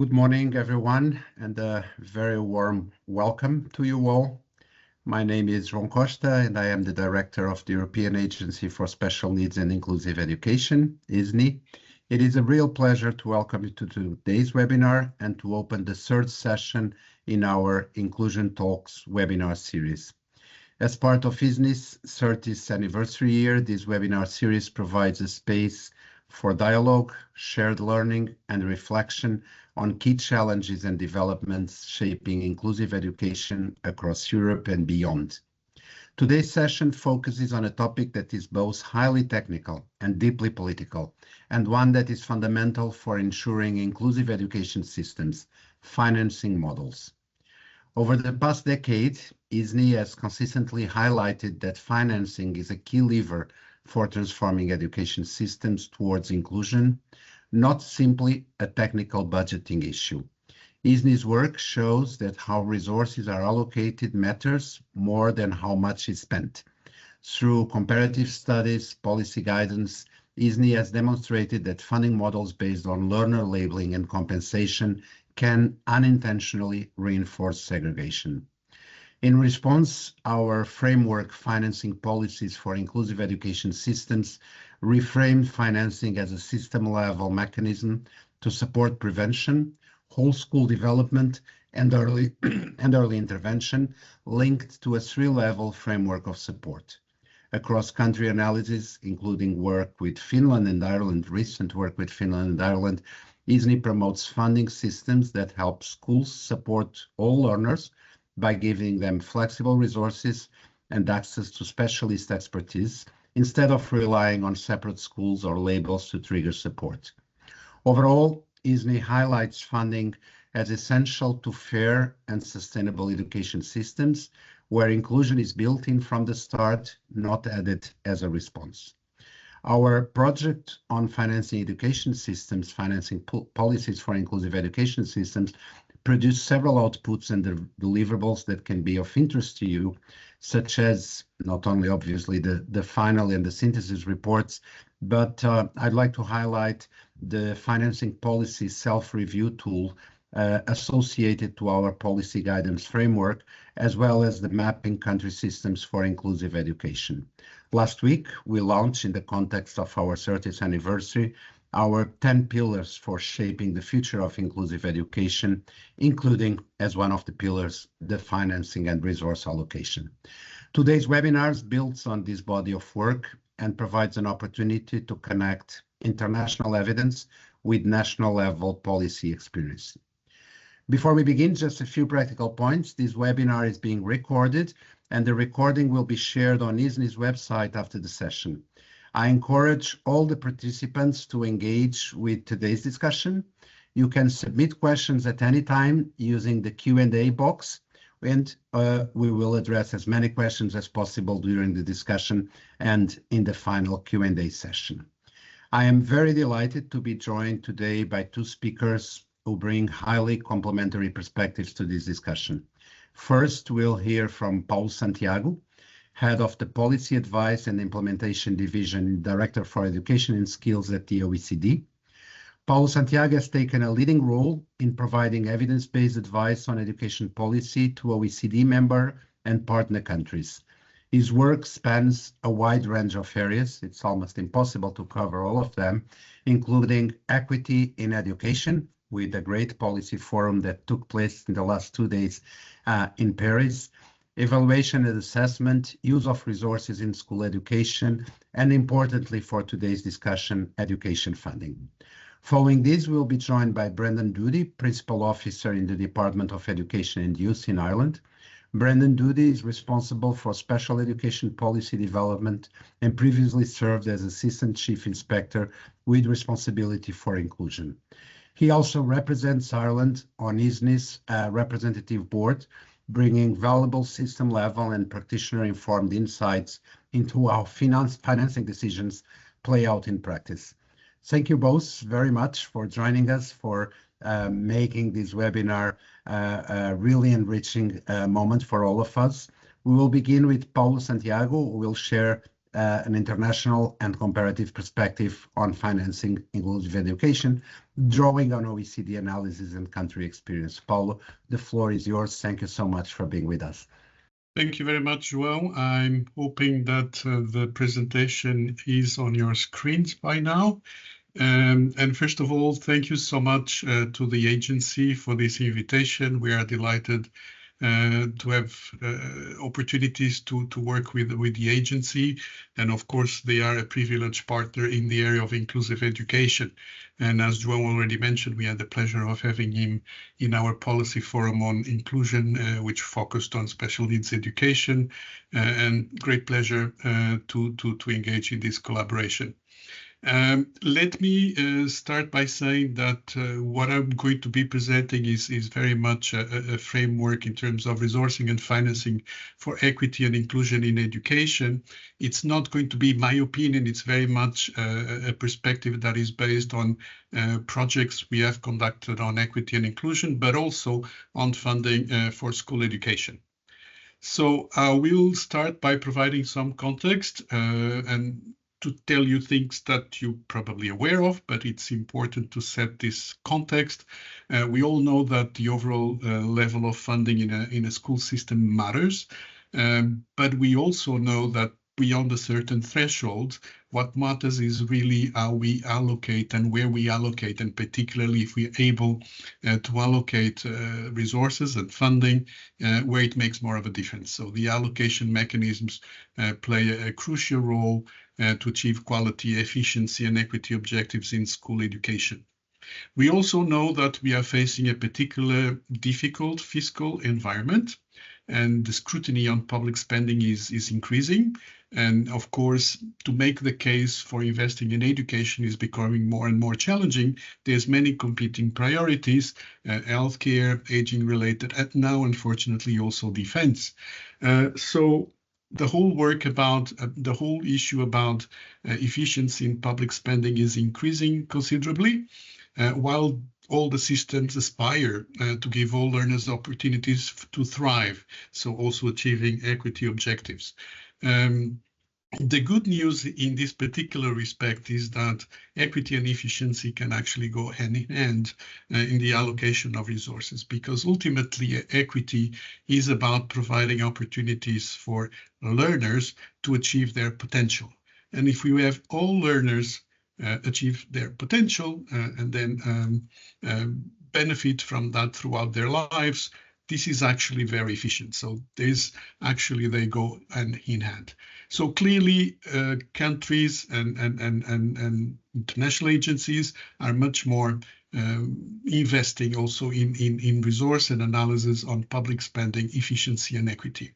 Good morning, everyone, and a very warm welcome to you all. My name is João Costa, and I am the Director of the European Agency for Special Needs and Inclusive Education, EASNIE. It is a real pleasure to welcome you to today's webinar and to open the third session in our Inclusion Talks webinar series. As part of EASNIE's 30th anniversary year, this webinar series provides a space for dialogue, shared learning, and reflection on key challenges and developments shaping inclusive education across Europe and beyond. Today's session focuses on a topic that is both highly technical and deeply political, and one that is fundamental for ensuring inclusive education systems, financing models. Over the past decade, EASNIE has consistently highlighted that financing is a key lever for transforming education systems towards inclusion, not simply a technical budgeting issue. EASNIE's work shows that how resources are allocated matters more than how much is spent. Through comparative studies, policy guidance, EASNIE has demonstrated that funding models based on learner labeling and compensation can unintentionally reinforce segregation. In response, our framework Financing Policies for Inclusive Education Systems reframed financing as a system-level mechanism to support prevention, whole school development, and early intervention linked to a three-level framework of support. Across country analysis, including work with Finland and Ireland, recent work with Finland and Ireland, EASNIE promotes funding systems that help schools support all learners by giving them flexible resources and access to specialist expertise, instead of relying on separate schools or labels to trigger support. Overall, EASNIE highlights funding as essential to fair and sustainable education systems, where inclusion is built in from the start, not added as a response. Our project on financing education systems, financing policies for inclusive education systems, produced several outputs and deliverables that can be of interest to you, such as not only obviously the final and the synthesis reports, but I'd like to highlight the financing policy self-review tool associated to our policy guidance framework, as well as the mapping country systems for inclusive education. Last week, we launched, in the context of our 30th anniversary, our 10 pillars for shaping the future of inclusive education, including, as one of the pillars, the financing and resource allocation. Today's webinar builds on this body of work and provides an opportunity to connect international evidence with national level policy experience. Before we begin, just a few practical points. This webinar is being recorded, and the recording will be shared on EASNIE's website after the session. I encourage all the participants to engage with today's discussion. You can submit questions at any time using the Q&A box, and we will address as many questions as possible during the discussion and in the final Q&A session. I am very delighted to be joined today by two speakers who bring highly complementary perspectives to this discussion. First, we'll hear from Paulo Santiago, Head of the Policy Advice and Implementation Division, Director for Education and Skills at the OECD. Paulo Santiago has taken a leading role in providing evidence-based advice on education policy to OECD member and partner countries. His work spans a wide range of areas. It's almost impossible to cover all of them, including equity in education, with a great policy forum that took place in the last 2 days in Paris, evaluation and assessment, use of resources in school education, and importantly for today's discussion, education funding. Following this, we'll be joined by Brendan Doody, Principal Officer in the Department of Education and Youth in Ireland. Brendan Doody is responsible for special education policy development and previously served as Assistant Chief Inspector with responsibility for inclusion. He also represents Ireland on EASNIE's representative board, bringing valuable system-level and practitioner-informed insights into how financing decisions play out in practice. Thank you both very much for joining us, for making this webinar a really enriching moment for all of us. We will begin with Paulo Santiago, who will share an international and comparative perspective on financing inclusive education, drawing on OECD analysis and country experience. Paulo, the floor is yours. Thank you so much for being with us. Thank you very much, João. I'm hoping that the presentation is on your screens by now. And first of all, thank you so much to the agency for this invitation. We are delighted to have opportunities to work with the agency. And of course, they are a privileged partner in the area of inclusive education. And as João already mentioned, we had the pleasure of having him in our policy forum on inclusion, which focused on special needs education, and great pleasure to engage in this collaboration. Let me start by saying that what I'm going to be presenting is very much a framework in terms of resourcing and financing for equity and inclusion in education. It's not going to be my opinion, it's very much a perspective that is based on projects we have conducted on equity and inclusion, but also on funding for school education. So I will start by providing some context and to tell you things that you're probably aware of, but it's important to set this context. We all know that the overall level of funding in a school system matters, but we also know that beyond a certain threshold, what matters is really how we allocate and where we allocate, and particularly if we're able to allocate resources and funding where it makes more of a difference. So the allocation mechanisms play a crucial role to achieve quality, efficiency, and equity objectives in school education. We also know that we are facing a particular difficult fiscal environment, and the scrutiny on public spending is increasing. And of course, to make the case for investing in education is becoming more and more challenging. There's many competing priorities, healthcare, aging related, and now unfortunately also defense. So the whole work about the whole issue about efficiency in public spending is increasing considerably, while all the systems aspire to give all learners opportunities to thrive, so also achieving equity objectives. The good news in this particular respect is that equity and efficiency can actually go hand in hand in the allocation of resources, because ultimately equity is about providing opportunities for learners to achieve their potential. And if we have all learners achieve their potential and then benefit from that throughout their lives, this is actually very efficient. So they go hand in hand. So clearly, countries and international agencies are much more investing also in resource and analysis on public spending, efficiency, and equity.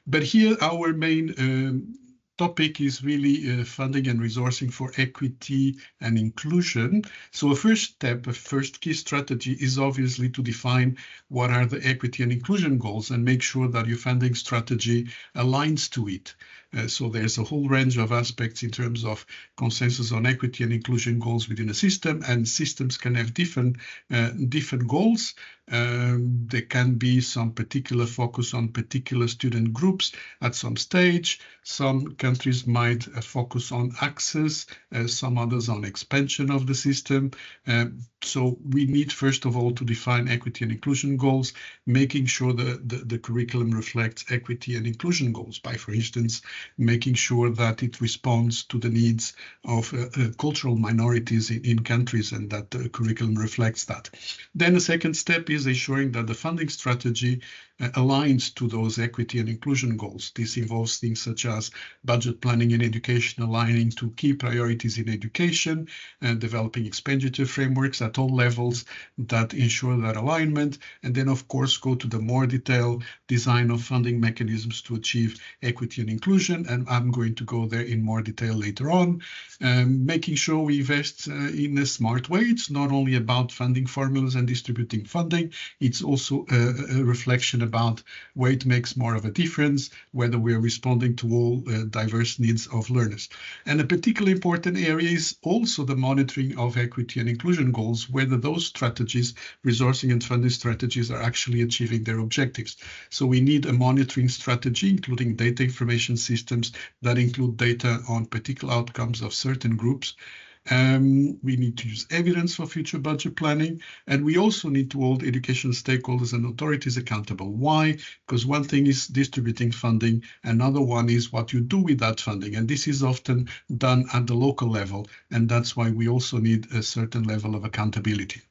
But here, our main topic is really funding and resourcing for equity and inclusion. So a first step, a first key strategy is obviously to define what are the equity and inclusion goals and make sure that your funding strategy aligns to it. So there's a whole range of aspects in terms of consensus on equity and inclusion goals within a system, and systems can have different goals. There can be some particular focus on particular student groups at some stage. Some countries might focus on access, some others on expansion of the system. So we need, first of all, to define equity and inclusion goals, making sure that the curriculum reflects equity and inclusion goals by, for instance, making sure that it responds to the needs of cultural minorities in countries and that the curriculum reflects that. Then the second step is ensuring that the funding strategy aligns to those equity and inclusion goals. This involves things such as budget planning in education, aligning to key priorities in education, and developing expenditure frameworks at all levels that ensure that alignment, and then of course go to the more detailed design of funding mechanisms to achieve equity and inclusion, and I'm going to go there in more detail later on. Making sure we invest in a smart way. It's not only about funding formulas and distributing funding, it's also a reflection about where it makes more of a difference, whether we're responding to all diverse needs of learners. And a particularly important area is also the monitoring of equity and inclusion goals, whether those strategies, resourcing and funding strategies, are actually achieving their objectives. So we need a monitoring strategy, including data information systems that include data on particular outcomes of certain groups. We need to use evidence for future budget planning, and we also need to hold education stakeholders and authorities accountable. Why? Because one thing is distributing funding, another one is what you do with that funding, and this is often done at the local level, and that's why we also need a certain level of accountability.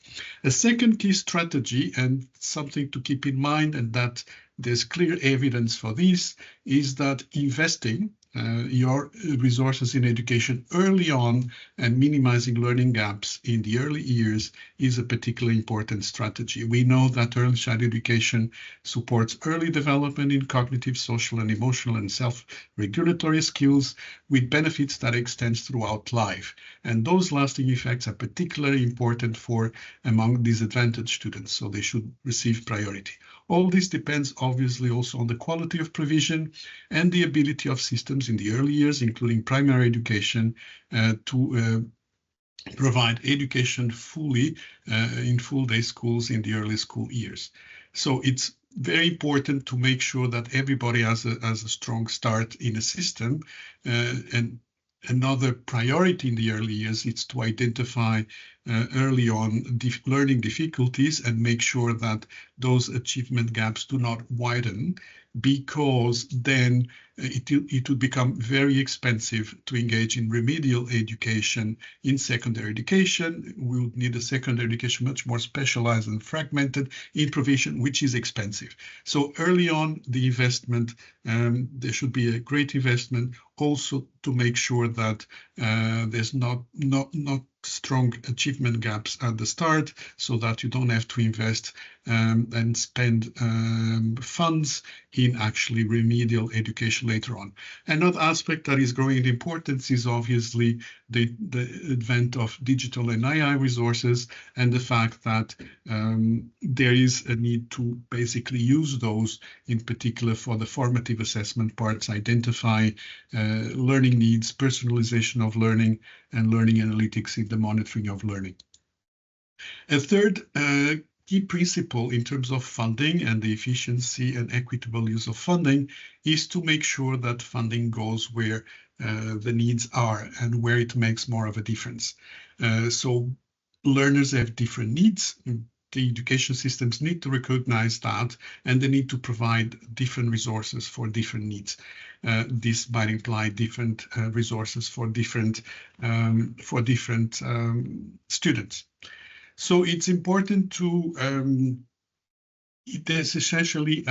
A second key strategy, and something to keep in mind, and that there's clear evidence for this, is that investing your resources in education early on and minimizing learning gaps in the early years is a particularly important strategy. We know that early child education supports early development in cognitive, social, and emotional and self-regulatory skills with benefits that extend throughout life. And those lasting effects are particularly important for among disadvantaged students, so they should receive priority. All this depends obviously also on the quality of provision and the ability of systems in the early years, including primary education, to provide education fully in full-day schools in the early school years. So it's very important to make sure that everybody has a strong start in a system. And another priority in the early years is to identify early on learning difficulties and make sure that those achievement gaps do not widen, because then it would become very expensive to engage in remedial education in secondary education. We would need a secondary education much more specialized and fragmented in provision, which is expensive. So early on, the investment, there should be a great investment also to make sure that there's not strong achievement gaps at the start, so that you don't have to invest and spend funds in actually remedial education later on. Another aspect that is growing in importance is obviously the advent of digital and AI resources, and the fact that there is a need to basically use those, in particular for the formative assessment parts, identify learning needs, personalization of learning, and learning analytics in the monitoring of learning. A third key principle in terms of funding and the efficiency and equitable use of funding is to make sure that funding goes where the needs are and where it makes more of a difference. So learners have different needs. The education systems need to recognize that, and they need to provide different resources for different needs. This might imply different resources for different students. So it's important to there's essentially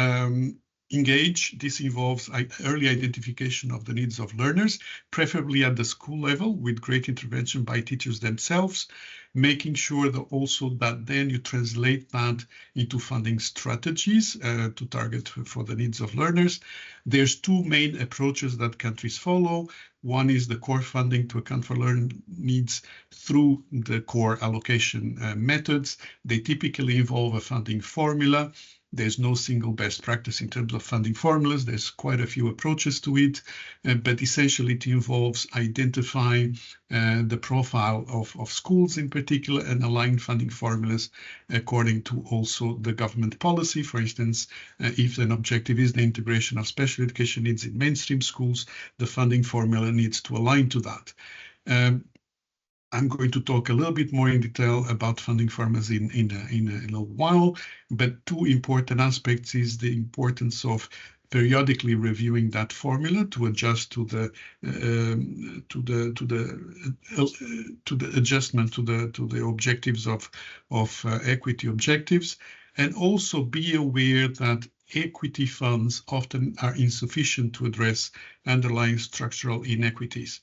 engage. This involves early identification of the needs of learners, preferably at the school level, with great intervention by teachers themselves, making sure that also that then you translate that into funding strategies to target for the needs of learners. There's two main approaches that countries follow. One is the core funding to account for learning needs through the core allocation methods. They typically involve a funding formula. There's no single best practice in terms of funding formulas. There's quite a few approaches to it, but essentially it involves identifying the profile of schools in particular and align funding formulas according to also the government policy. For instance, if an objective is the integration of special education needs in mainstream schools, the funding formula needs to align to that. I'm going to talk a little bit more in detail about funding formulas in a little while, but two important aspects is the importance of periodically reviewing that formula to adjust to the adjustment to the objectives of equity objectives, and also be aware that equity funds often are insufficient to address underlying structural inequities.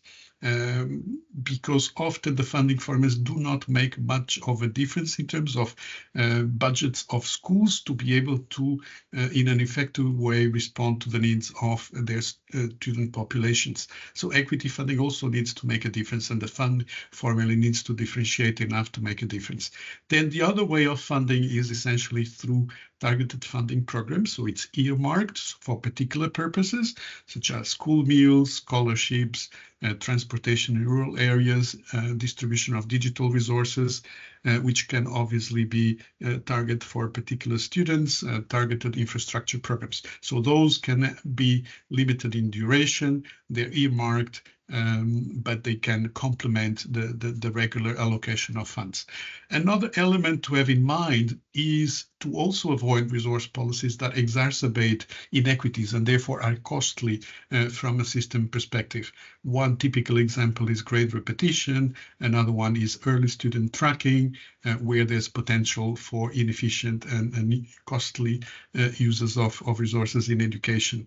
Because often the funding formulas do not make much of a difference in terms of budgets of schools to be able to, in an effective way, respond to the needs of their student populations. So equity funding also needs to make a difference, and the fund formula needs to differentiate enough to make a difference. Then the other way of funding is essentially through targeted funding programs. So it's earmarked for particular purposes, such as school meals, scholarships, transportation in rural areas, distribution of digital resources, which can obviously be targeted for particular students, targeted infrastructure programs. So those can be limited in duration, they're earmarked, but they can complement the regular allocation of funds. Another element to have in mind is to also avoid resource policies that exacerbate inequities and therefore are costly from a system perspective. One typical example is grade repetition. Another one is early student tracking, where there's potential for inefficient and costly uses of resources in education.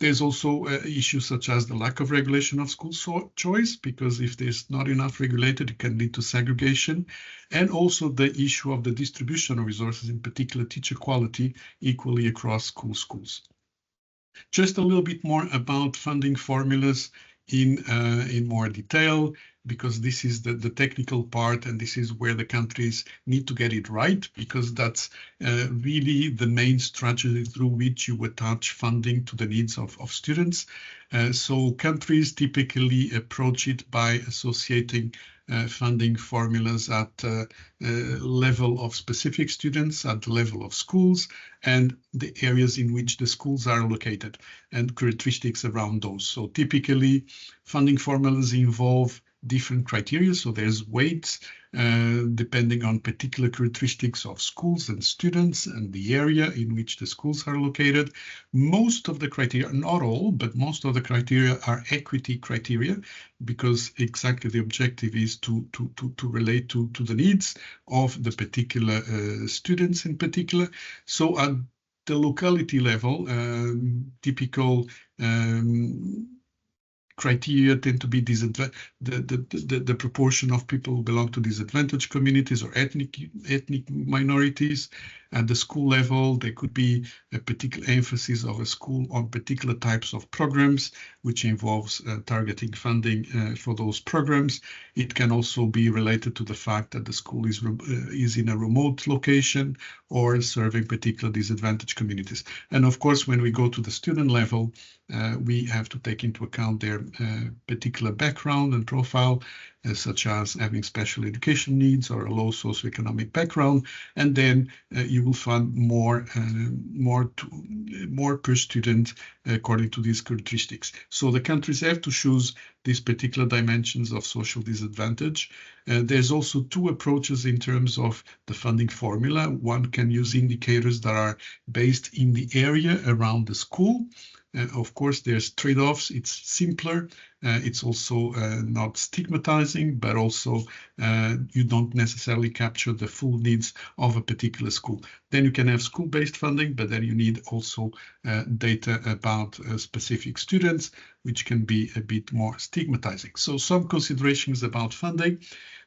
There's also issues such as the lack of regulation of school choice, because if there's not enough regulated, it can lead to segregation. And also the issue of the distribution of resources, in particular teacher quality, equally across schools. Just a little bit more about funding formulas in more detail, because this is the technical part, and this is where the countries need to get it right, because that's really the main strategy through which you attach funding to the needs of students. So countries typically approach it by associating funding formulas at level of specific students, at the level of schools, and the areas in which the schools are located, and characteristics around those. So typically, funding formulas involve different criteria. So there's weights depending on particular characteristics of schools and students and the area in which the schools are located. Most of the criteria, not all, but most of the criteria are equity criteria, because exactly the objective is to relate to the needs of the particular students in particular. So at the locality level, typical criteria tend to be the proportion of people who belong to disadvantaged communities or ethnic minorities. At the school level, there could be a particular emphasis of a school on particular types of programs, which involves targeting funding for those programs. It can also be related to the fact that the school is in a remote location or serving particular disadvantaged communities. And of course, when we go to the student level, we have to take into account their particular background and profile, such as having special education needs or a low socioeconomic background, and then you will fund more per student according to these characteristics. So the countries have to choose these particular dimensions of social disadvantage. There's also two approaches in terms of the funding formula. One can use indicators that are based in the area around the school. Of course, there's trade-offs. It's simpler. It's also not stigmatizing, but also you don't necessarily capture the full needs of a particular school. Then you can have school-based funding, but then you need also data about specific students, which can be a bit more stigmatizing. So some considerations about funding: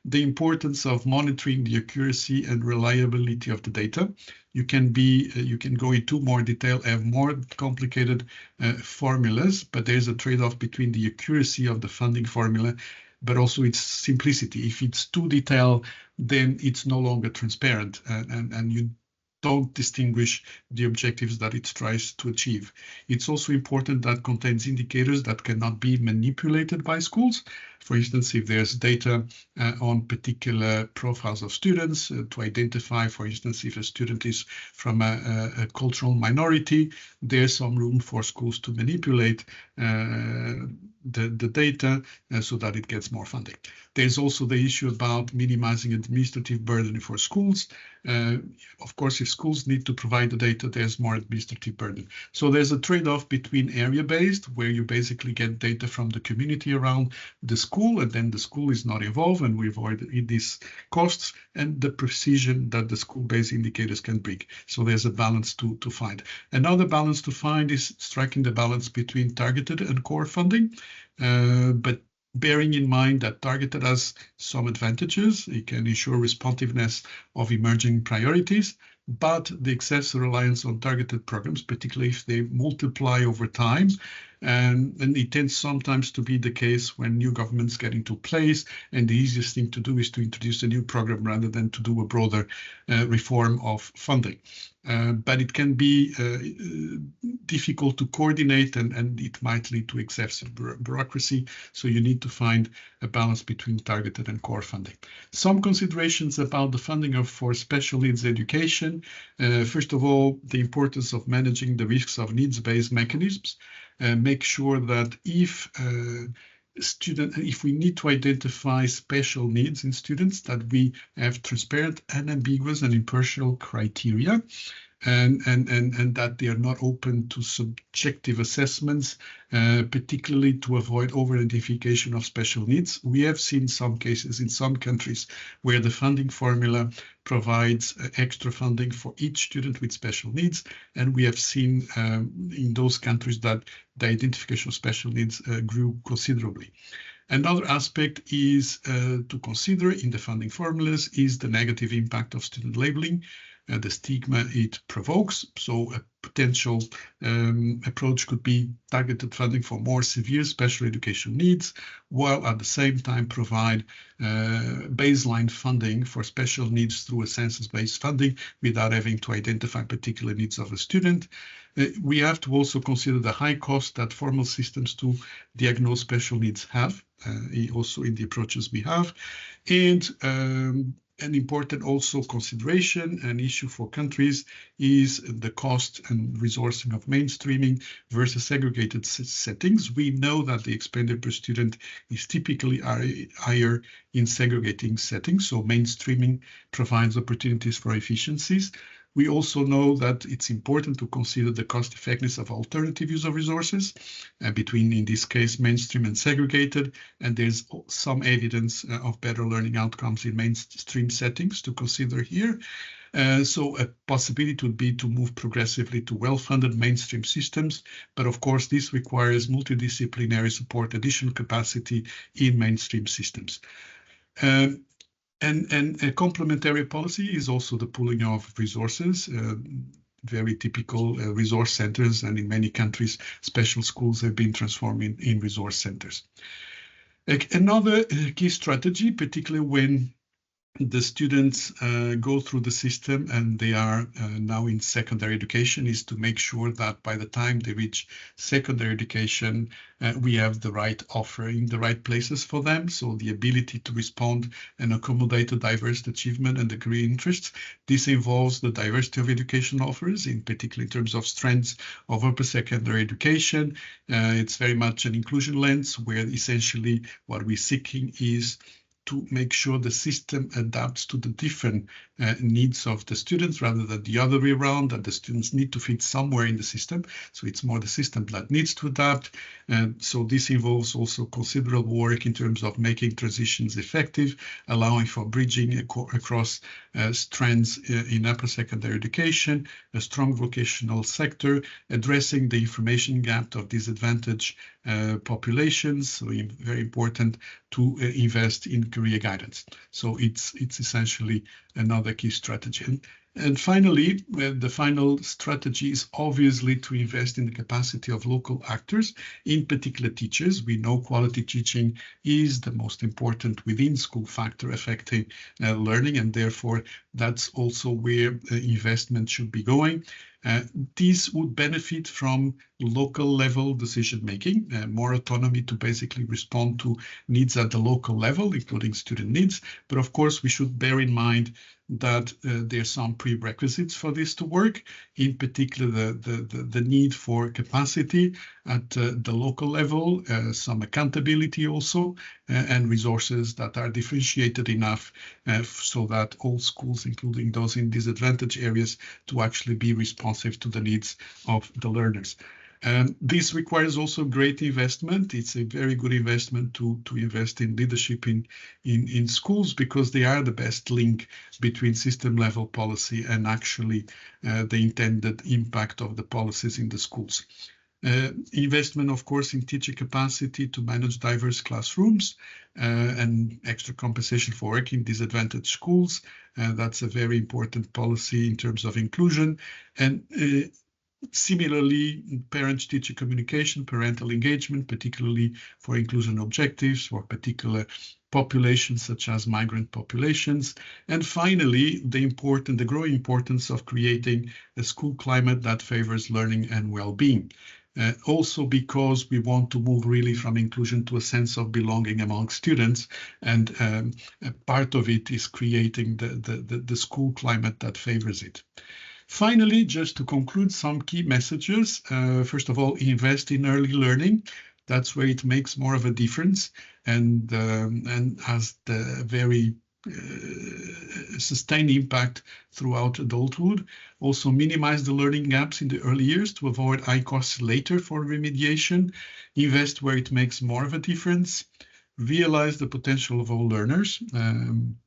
the importance of monitoring the accuracy and reliability of the data. You can go into more detail, have more complicated formulas, but there's a trade-off between the accuracy of the funding formula, but also its simplicity. If it's too detailed, then it's no longer transparent, and you don't distinguish the objectives that it tries to achieve. It's also important that contains indicators that cannot be manipulated by schools. For instance, if there's data on particular profiles of students to identify, for instance, if a student is from a cultural minority, there's some room for schools to manipulate the data so that it gets more funding. There's also the issue about minimizing administrative burden for schools. Of course, if schools need to provide the data, there's more administrative burden. So there's a trade-off between area-based, where you basically get data from the community around the school, and then the school is not involved, and we avoid these costs, and the precision that the school-based indicators can bring. So there's a balance to find. Another balance to find is striking the balance between targeted and core funding, but bearing in mind that targeted has some advantages. It can ensure responsiveness of emerging priorities, but the excessive reliance on targeted programs, particularly if they multiply over time, And it tends sometimes to be the case when new governments get into place, and the easiest thing to do is to introduce a new program rather than to do a broader reform of funding. But it can be difficult to coordinate, and it might lead to excessive bureaucracy. So you need to find a balance between targeted and core funding. Some considerations about the funding for special needs education. First of all, the importance of managing the risks of needs-based mechanisms. Make sure that if we need to identify special needs in students, that we have transparent, unambiguous, and impartial criteria, and that they are not open to subjective assessments, particularly to avoid over-identification of special needs. We have seen some cases in some countries where the funding formula provides extra funding for each student with special needs, and we have seen in those countries that the identification of special needs grew considerably. Another aspect is to consider in the funding formulas is the negative impact of student labeling, the stigma it provokes. So a potential approach could be targeted funding for more severe special education needs, while at the same time provide baseline funding for special needs through a census-based funding without having to identify particular needs of a student. We have to also consider the high cost that formal systems to diagnose special needs have, also in the approaches we have. And an important also consideration, an issue for countries, is the cost and resourcing of mainstreaming versus segregated settings. We know that the expenditure per student is typically higher in segregating settings, so mainstreaming provides opportunities for efficiencies. We also know that it's important to consider the cost effectiveness of alternative use of resources between, in this case, mainstream and segregated, and there's some evidence of better learning outcomes in mainstream settings to consider here. So a possibility would be to move progressively to well-funded mainstream systems, but of course this requires multidisciplinary support, additional capacity in mainstream systems. And a complementary policy is also the pooling of resources, very typical resource centers, and in many countries, special schools have been transformed in resource centers. Another key strategy, particularly when the students go through the system and they are now in secondary education, is to make sure that by the time they reach secondary education, we have the right offer in the right places for them. So the ability to respond and accommodate the diverse achievement and the career interests. This involves the diversity of education offers, in particular in terms of strengths of upper secondary education. It's very much an inclusion lens where essentially what we're seeking is to make sure the system adapts to the different needs of the students rather than the other way around, that the students need to fit somewhere in the system. So it's more the system that needs to adapt. So this involves also considerable work in terms of making transitions effective, allowing for bridging across strands in upper secondary education, a strong vocational sector, addressing the information gap of disadvantaged populations. So very important to invest in career guidance. So it's essentially another key strategy. And finally, the final strategy is obviously to invest in the capacity of local actors, in particular teachers. We know quality teaching is the most important within school factor affecting learning, and therefore that's also where investment should be going. These would benefit from local level decision making, more autonomy to basically respond to needs at the local level, including student needs. But of course, we should bear in mind that there are some prerequisites for this to work, in particular the need for capacity at the local level, some accountability also, and resources that are differentiated enough so that all schools, including those in disadvantaged areas, to actually be responsive to the needs of the learners. This requires also great investment. It's a very good investment to invest in leadership in schools, because they are the best link between system level policy and actually the intended impact of the policies in the schools. Investment, of course, in teacher capacity to manage diverse classrooms and extra compensation for working in disadvantaged schools. That's a very important policy in terms of inclusion. And Similarly, parent-teacher communication, parental engagement, particularly for inclusion objectives for particular populations such as migrant populations. And finally, the growing importance of creating a school climate that favors learning and well-being. Also because we want to move really from inclusion to a sense of belonging among students, and a part of it is creating the school climate that favors it. Finally, just to conclude, some key messages. First of all, invest in early learning. That's where it makes more of a difference and has the very sustained impact throughout adulthood. Also minimize the learning gaps in the early years to avoid high costs later for remediation. Invest where it makes more of a difference. Realize the potential of all learners and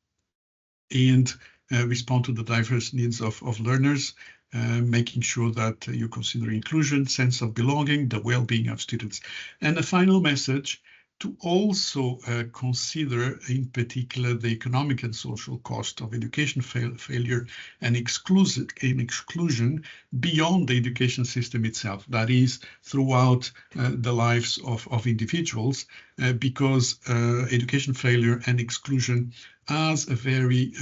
respond to the diverse needs of learners, making sure that you consider inclusion, sense of belonging, the well-being of students. And a final message, to also consider in particular the economic and social cost of education failure and exclusion beyond the education system itself, that is throughout the lives of individuals, because education failure and exclusion has a very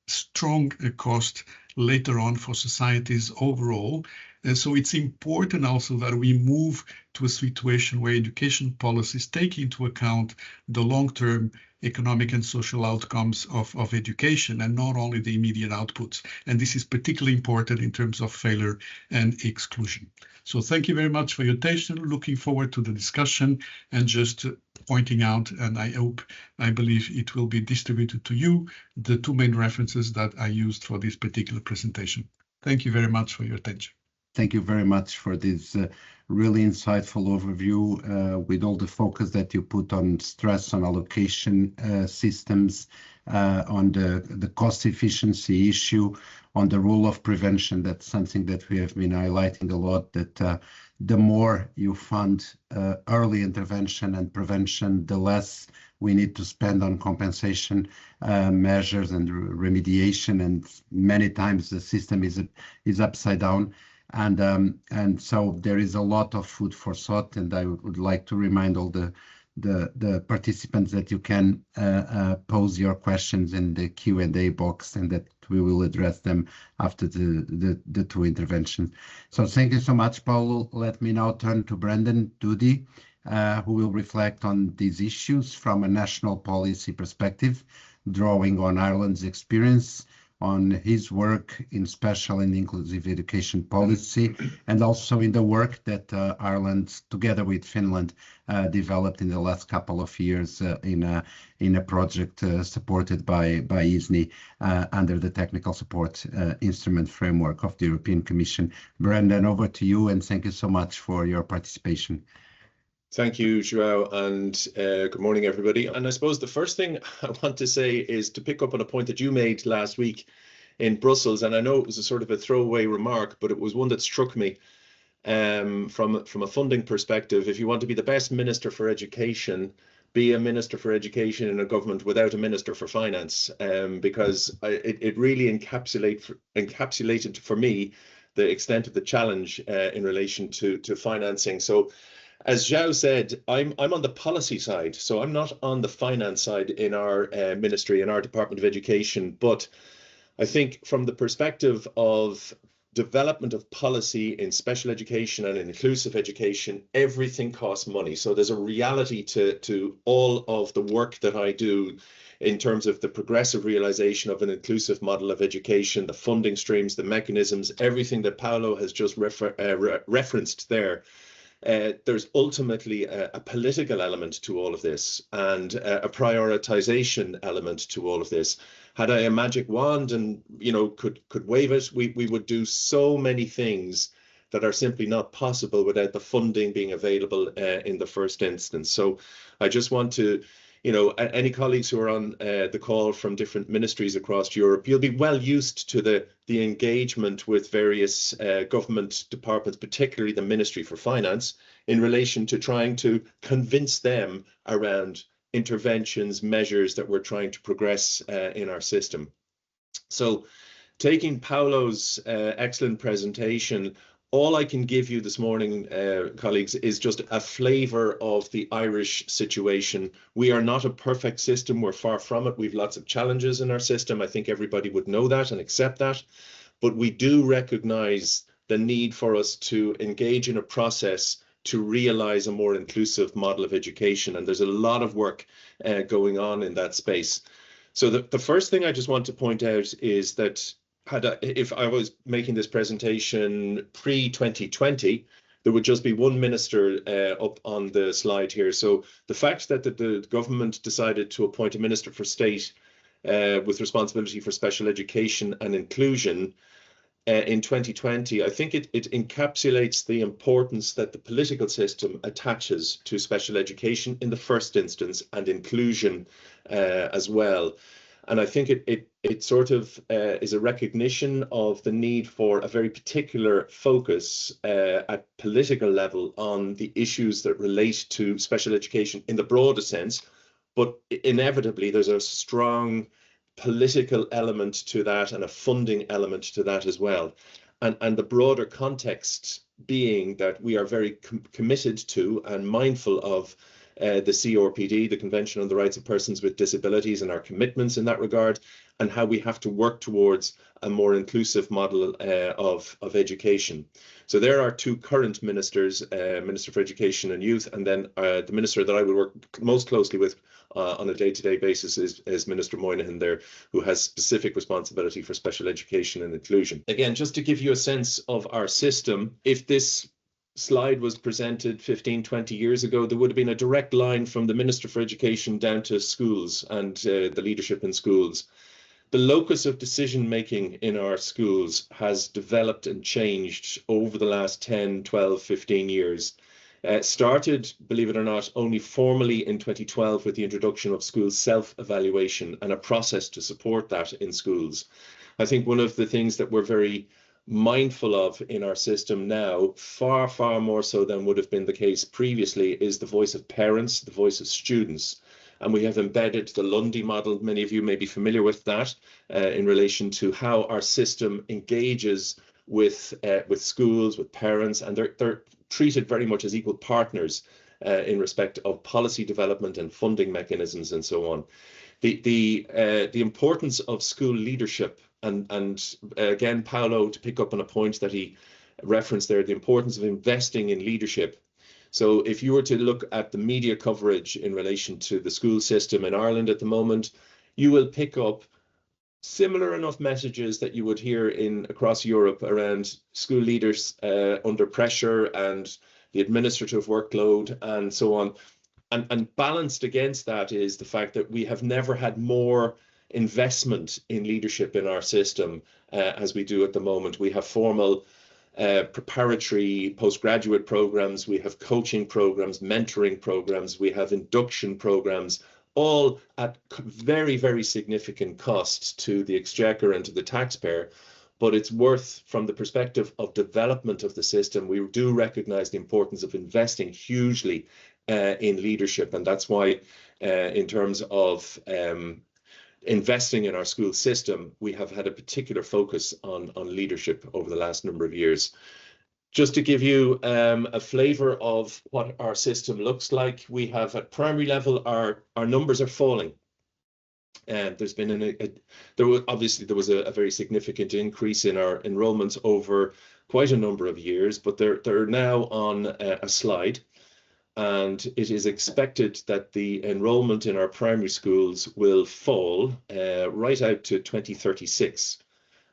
strong cost later on for societies overall. So it's important also that we move to a situation where education policies take into account the long-term economic and social outcomes of education and not only the immediate outputs. And this is particularly important in terms of failure and exclusion. So thank you very much for your attention. Looking forward to the discussion, and just pointing out, and I believe it will be distributed to you, the two main references that I used for this particular presentation. Thank you very much for your attention. Thank you very much for this really insightful overview with all the focus that you put on stress on allocation systems, on the cost efficiency issue, on the role of prevention. That's something that we have been highlighting a lot, that the more you fund early intervention and prevention, the less we need to spend on compensation measures and remediation, and many times the system is upside down. And so there is a lot of food for thought, and I would like to remind all the participants that you can pose your questions in the Q&A box, and that we will address them after the two interventions. So thank you so much, Paulo. Let me now turn to Brendan Doody, who will reflect on these issues from a national policy perspective, drawing on Ireland's experience on his work in special and inclusive education policy, and also in the work that Ireland, together with Finland, developed in the last couple of years in a project supported by EASNIE under the technical support instrument framework of the European Commission. Brendan, over to you, and thank you so much for your participation. Thank you, João, and good morning, everybody. And I suppose the first thing I want to say is to pick up on a point that you made last week in Brussels, and I know it was a sort of a throwaway remark, but it was one that struck me from a funding perspective. If you want to be the best minister for education, be a minister for education in a government without a minister for finance, because it really encapsulated for me the extent of the challenge in relation to financing. So, as João said, I'm on the policy side, so I'm not on the finance side in our ministry, in our Department of Education. But I think from the perspective of development of policy in special education and in inclusive education, everything costs money. So there's a reality to all of the work that I do in terms of the progressive realization of an inclusive model of education, the funding streams, the mechanisms, everything that Paulo has just referenced there. There's ultimately a political element to all of this, and a prioritization element to all of this. Had I a magic wand and could wave it, we would do so many things that are simply not possible without the funding being available in the first instance. So I just want to, any colleagues who are on the call from different ministries across Europe, you'll be well used to the engagement with various government departments, particularly the Ministry for Finance, in relation to trying to convince them around interventions, measures that we're trying to progress in our system. So taking Paulo's excellent presentation All I can give you this morning, colleagues, is just a flavour of the Irish situation. We are not a perfect system. We're far from it. We've lots of challenges in our system. I think everybody would know that and accept that. But we do recognise the need for us to engage in a process to realise a more inclusive model of education. And there's a lot of work going on in that space. So the first thing I just want to point out is that if I was making this presentation pre-2020, there would just be one minister up on the slide here. So the fact that the government decided to appoint a minister for state with responsibility for special education and inclusion in 2020, I think it encapsulates the importance that the political system attaches to special education in the first instance, and inclusion as well. And I think it sort of is a recognition of the need for a very particular focus at political level on the issues that relate to special education in the broader sense. But inevitably, there's a strong political element to that and a funding element to that as well. And the broader context being that we are very committed to and mindful of the CRPD, the Convention on the Rights of Persons with Disabilities, and our commitments in that regard, and how we have to work towards a more inclusive model of education. So there are two current ministers, Minister for Education and Youth, and then the minister that I will work most closely with on a day-to-day basis is Minister Moynihan there, who has specific responsibility for special education and inclusion. Again, just to give you a sense of our system, if this slide was presented 15, 20 years ago, there would have been a direct line from the Minister for Education down to schools and the leadership in schools. The locus of decision-making in our schools has developed and changed over the last 10, 12, 15 years. Started, believe it or not, only formally in 2012 with the introduction of school self-evaluation and a process to support that in schools. I think one of the things that we're very mindful of in our system now, far, far more so than would have been the case previously, is the voice of parents, the voice of students. And we have embedded the Lundy model. Many of you may be familiar with that in relation to how our system engages with schools, with parents, and they're treated very much as equal partners in respect of policy development and funding mechanisms and so on. The importance of school leadership, and again, Paulo, to pick up on a point that he referenced there, the importance of investing in leadership. So if you were to look at the media coverage in relation to the school system in Ireland at the moment, you will pick up similar enough messages that you would hear across Europe around school leaders under pressure and the administrative workload and so on. And balanced against that is the fact that we have never had more investment in leadership in our system as we do at the moment. We have formal preparatory postgraduate programs, we have coaching programs, mentoring programs, we have induction programs, all at very, very significant cost to the exchequer and to the taxpayer. But it's worth, from the perspective of development of the system, we do recognise the importance of investing hugely in leadership. And that's why in terms of investing in our school system, we have had a particular focus on leadership over the last number of years. Just to give you a flavour of what our system looks like, we have at primary level, our numbers are falling. And there's been there was a very significant increase in our enrolments over quite a number of years, but they're now on a slide. And it is expected that the enrolment in our primary schools will fall right out to 2036.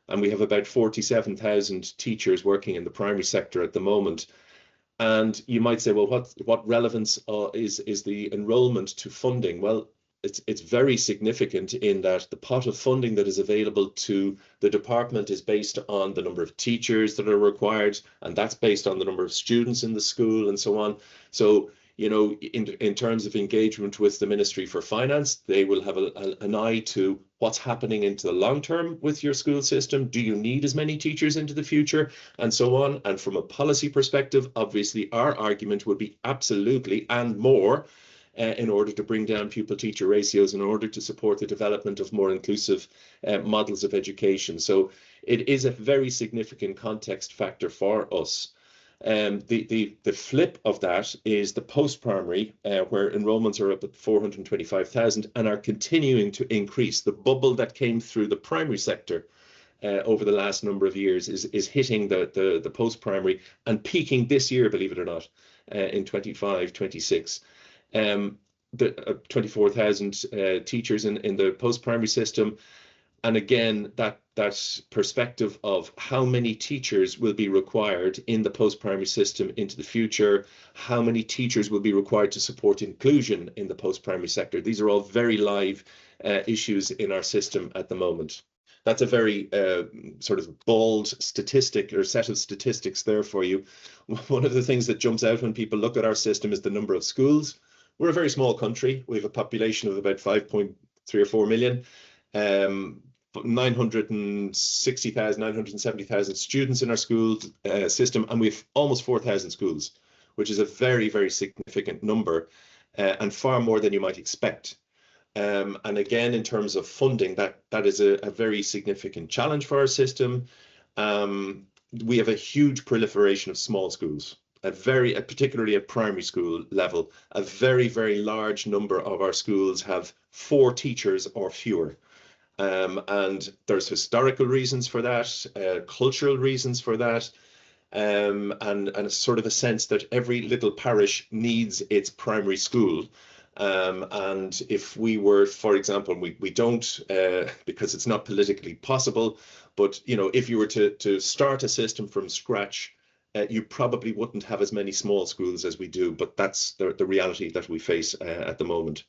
And we have about 47,000 teachers working in the primary sector at the moment. And you might say, well, what relevance is the enrolment to funding? Well, it's very significant in that the pot of funding that is available to the department is based on the number of teachers that are required, and that's based on the number of students in the school and so on. So, you know, in terms of engagement with the Ministry for Finance, they will have an eye to what's happening into the long term with your school system. Do you need as many teachers into the future, and so on? And from a policy perspective, obviously, our argument would be absolutely and more. in order to bring down pupil-teacher ratios, in order to support the development of more inclusive models of education. So it is a very significant context factor for us. The flip of that is the post-primary, where enrollments are up at 425,000 and are continuing to increase. The bubble that came through the primary sector over the last number of years is hitting the post-primary and peaking this year, believe it or not, in 25-26. The 24,000 teachers in the post-primary system. And again, that perspective of how many teachers will be required in the post-primary system into the future, how many teachers will be required to support inclusion in the post-primary sector. These are all very live issues in our system at the moment. That's a very sort of bold statistic or set of statistics there for you. One of the things that jumps out when people look at our system is the number of schools. We're a very small country. We have a population of about 5.3 or 4 million. 960,000, 970,000 students in our school system, and we have almost 4,000 schools, which is a very, very significant number and far more than you might expect. And again, in terms of funding, that is a very significant challenge for our system. We have a huge proliferation of small schools, particularly at primary school level. A very, very large number of our schools have 4 teachers or fewer. And there's historical reasons for that, cultural reasons for that, and a sort of a sense that every little parish needs its primary school. And if we were, for example, we don't, because it's not politically possible, but you know, if you were to start a system from scratch, you probably wouldn't have as many small schools as we do, but that's the reality that we face at the moment.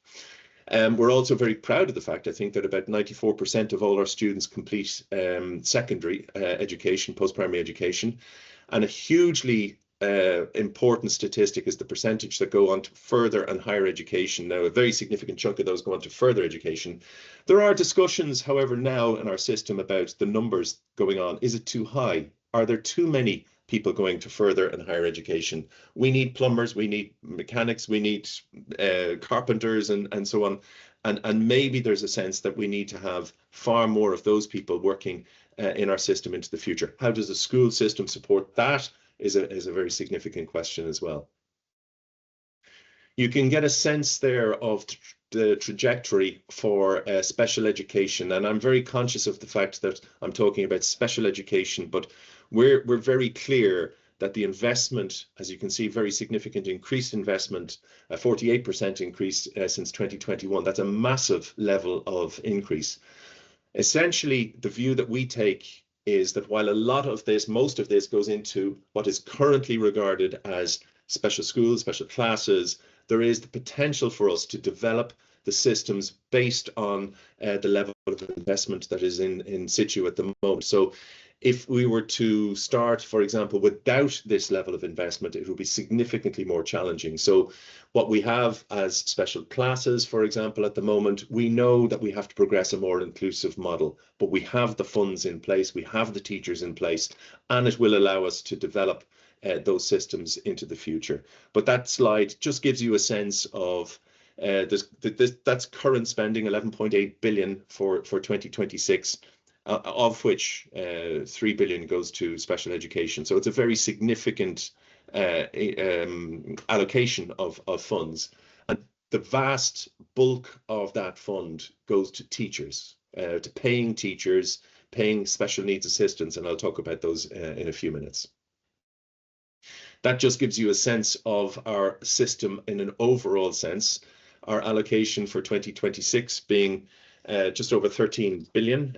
We're also very proud of the fact, I think, that about 94% of all our students complete secondary education, post-primary education, and a hugely important statistic is the percentage that go on to further and higher education. Now, a very significant chunk of those go on to further education. There are discussions, however, now in our system about the numbers going on. Is it too high? Are there too many people going to further and higher education? We need plumbers, we need mechanics, we need carpenters and so on. And maybe there's a sense that we need to have far more of those people working in our system into the future. How does the school system support that is a very significant question as well. You can get a sense there of the trajectory for special education. And I'm very conscious of the fact that I'm talking about special education, but we're very clear that the investment, as you can see, very significant increased investment, a 48% increase since 2021. That's a massive level of increase. Essentially, the view that we take is that while a lot of this, most of this goes into what is currently regarded as special schools, special classes, there is the potential for us to develop the systems based on the level of investment that is in situ at the moment. So if we were to start, for example, without this level of investment, it would be significantly more challenging. So what we have as special classes, for example, at the moment, we know that we have to progress a more inclusive model, but we have the funds in place, we have the teachers in place, and it will allow us to develop those systems into the future. But that slide just gives you a sense of that's current spending, 11.8 billion for 2026. Of which 3 billion goes to special education. So it's a very significant allocation of funds. And the vast bulk of that fund goes to teachers, to paying teachers, paying special needs assistants, and I'll talk about those in a few minutes. That just gives you a sense of our system in an overall sense. Our allocation for 2026 being just over 13 billion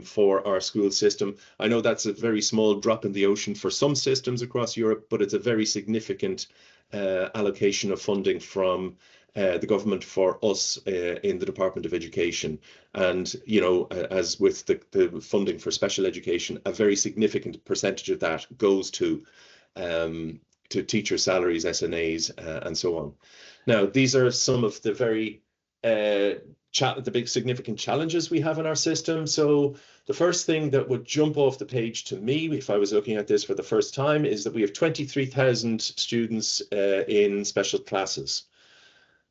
for our school system. I know that's a very small drop in the ocean for some systems across Europe, but it's a very significant allocation of funding from the government for us in the Department of Education. And, you know, as with the funding for special education, a very significant percentage of that goes to teacher salaries, SNAs, and so on. Now, these are some of the very the big significant challenges we have in our system. So the first thing that would jump off the page to me, if I was looking at this for the first time, is that we have 23,000 students in special classes.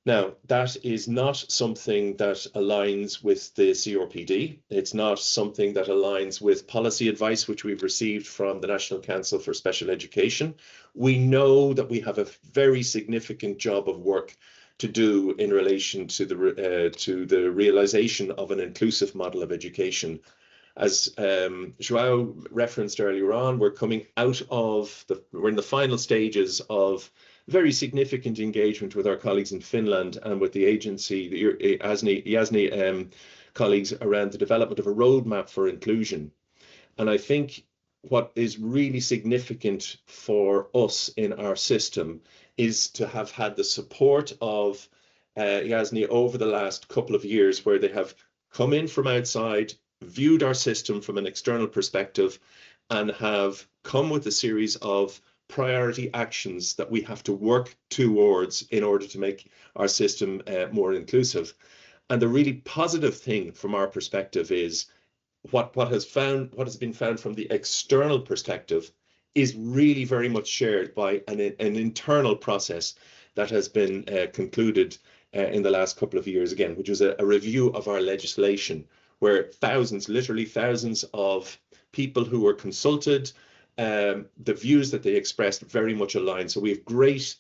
Now, that is not something that aligns with the CRPD. It's not something that aligns with policy advice, which we've received from the National Council for Special Education. We know that we have a very significant job of work to do in relation to the realization of an inclusive model of education. As João referenced earlier on, we're in the final stages of very significant engagement with our colleagues in Finland and with the agency, the EASNIE colleagues, around the development of a roadmap for inclusion. And I think what is really significant for us in our system is to have had the support of EASNIE over the last couple of years, where they have come in from outside, viewed our system from an external perspective, and have come with a series of priority actions that we have to work towards in order to make our system more inclusive. And the really positive thing from our perspective is what has been found from the external perspective is really very much shared by an internal process that has been concluded in the last couple of years, again, which was a review of our legislation, where thousands, literally thousands of people who were consulted, the views that they expressed very much aligned. So we have great,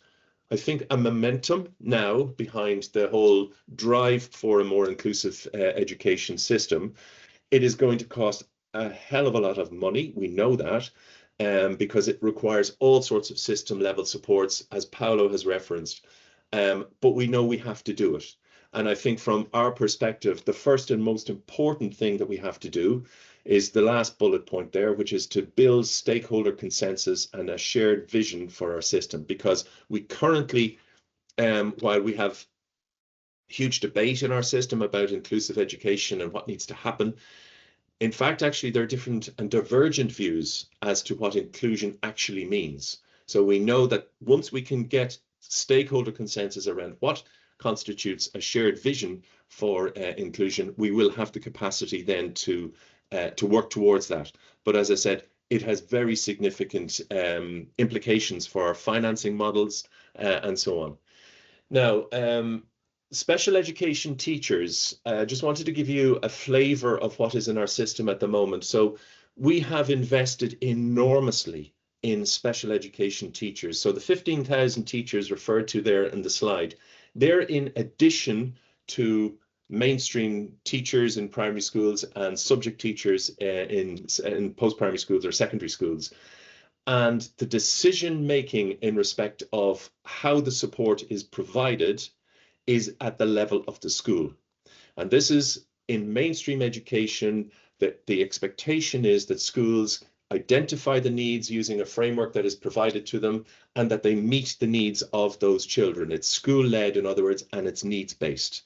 I think, a momentum now behind the whole drive for a more inclusive education system. It is going to cost a hell of a lot of money. We know that, because it requires all sorts of system level supports, as Paulo has referenced. But we know we have to do it. And I think from our perspective, the first and most important thing that we have to do is the last bullet point there, which is to build stakeholder consensus and a shared vision for our system. Because we currently, while we have huge debate in our system about inclusive education and what needs to happen, in fact, actually, there are different and divergent views as to what inclusion actually means. So we know that once we can get stakeholder consensus around what constitutes a shared vision for inclusion, we will have the capacity then to work towards that. But as I said, it has very significant implications for our financing models and so on. Now, special education teachers, just wanted to give you a flavor of what is in our system at the moment. So we have invested enormously in special education teachers. So the 15,000 teachers referred to there in the slide, they're in addition to mainstream teachers in primary schools and subject teachers in post-primary schools or secondary schools. And the decision making in respect of how the support is provided is at the level of the school. And this is in mainstream education, that the expectation is that schools identify the needs using a framework that is provided to them, and that they meet the needs of those children. It's school-led, in other words, and it's needs-based.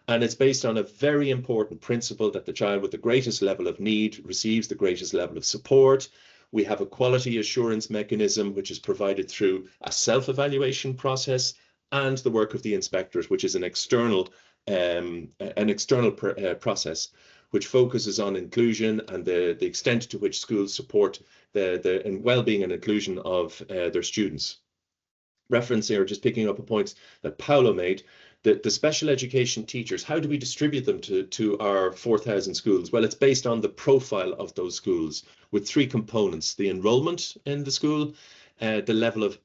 And it's based on a very important principle that the child with the greatest level of need receives the greatest level of support. We have a quality assurance mechanism, which is provided through a self-evaluation process and the work of the inspectors, which is an external process, which focuses on inclusion and the extent to which schools support the well-being and inclusion of their students. Referencing or just picking up a point that Paulo made, the special education teachers, how do we distribute them to our 4,000 schools? Well, it's based on the profile of those schools with three components: the enrollment in the school, the level of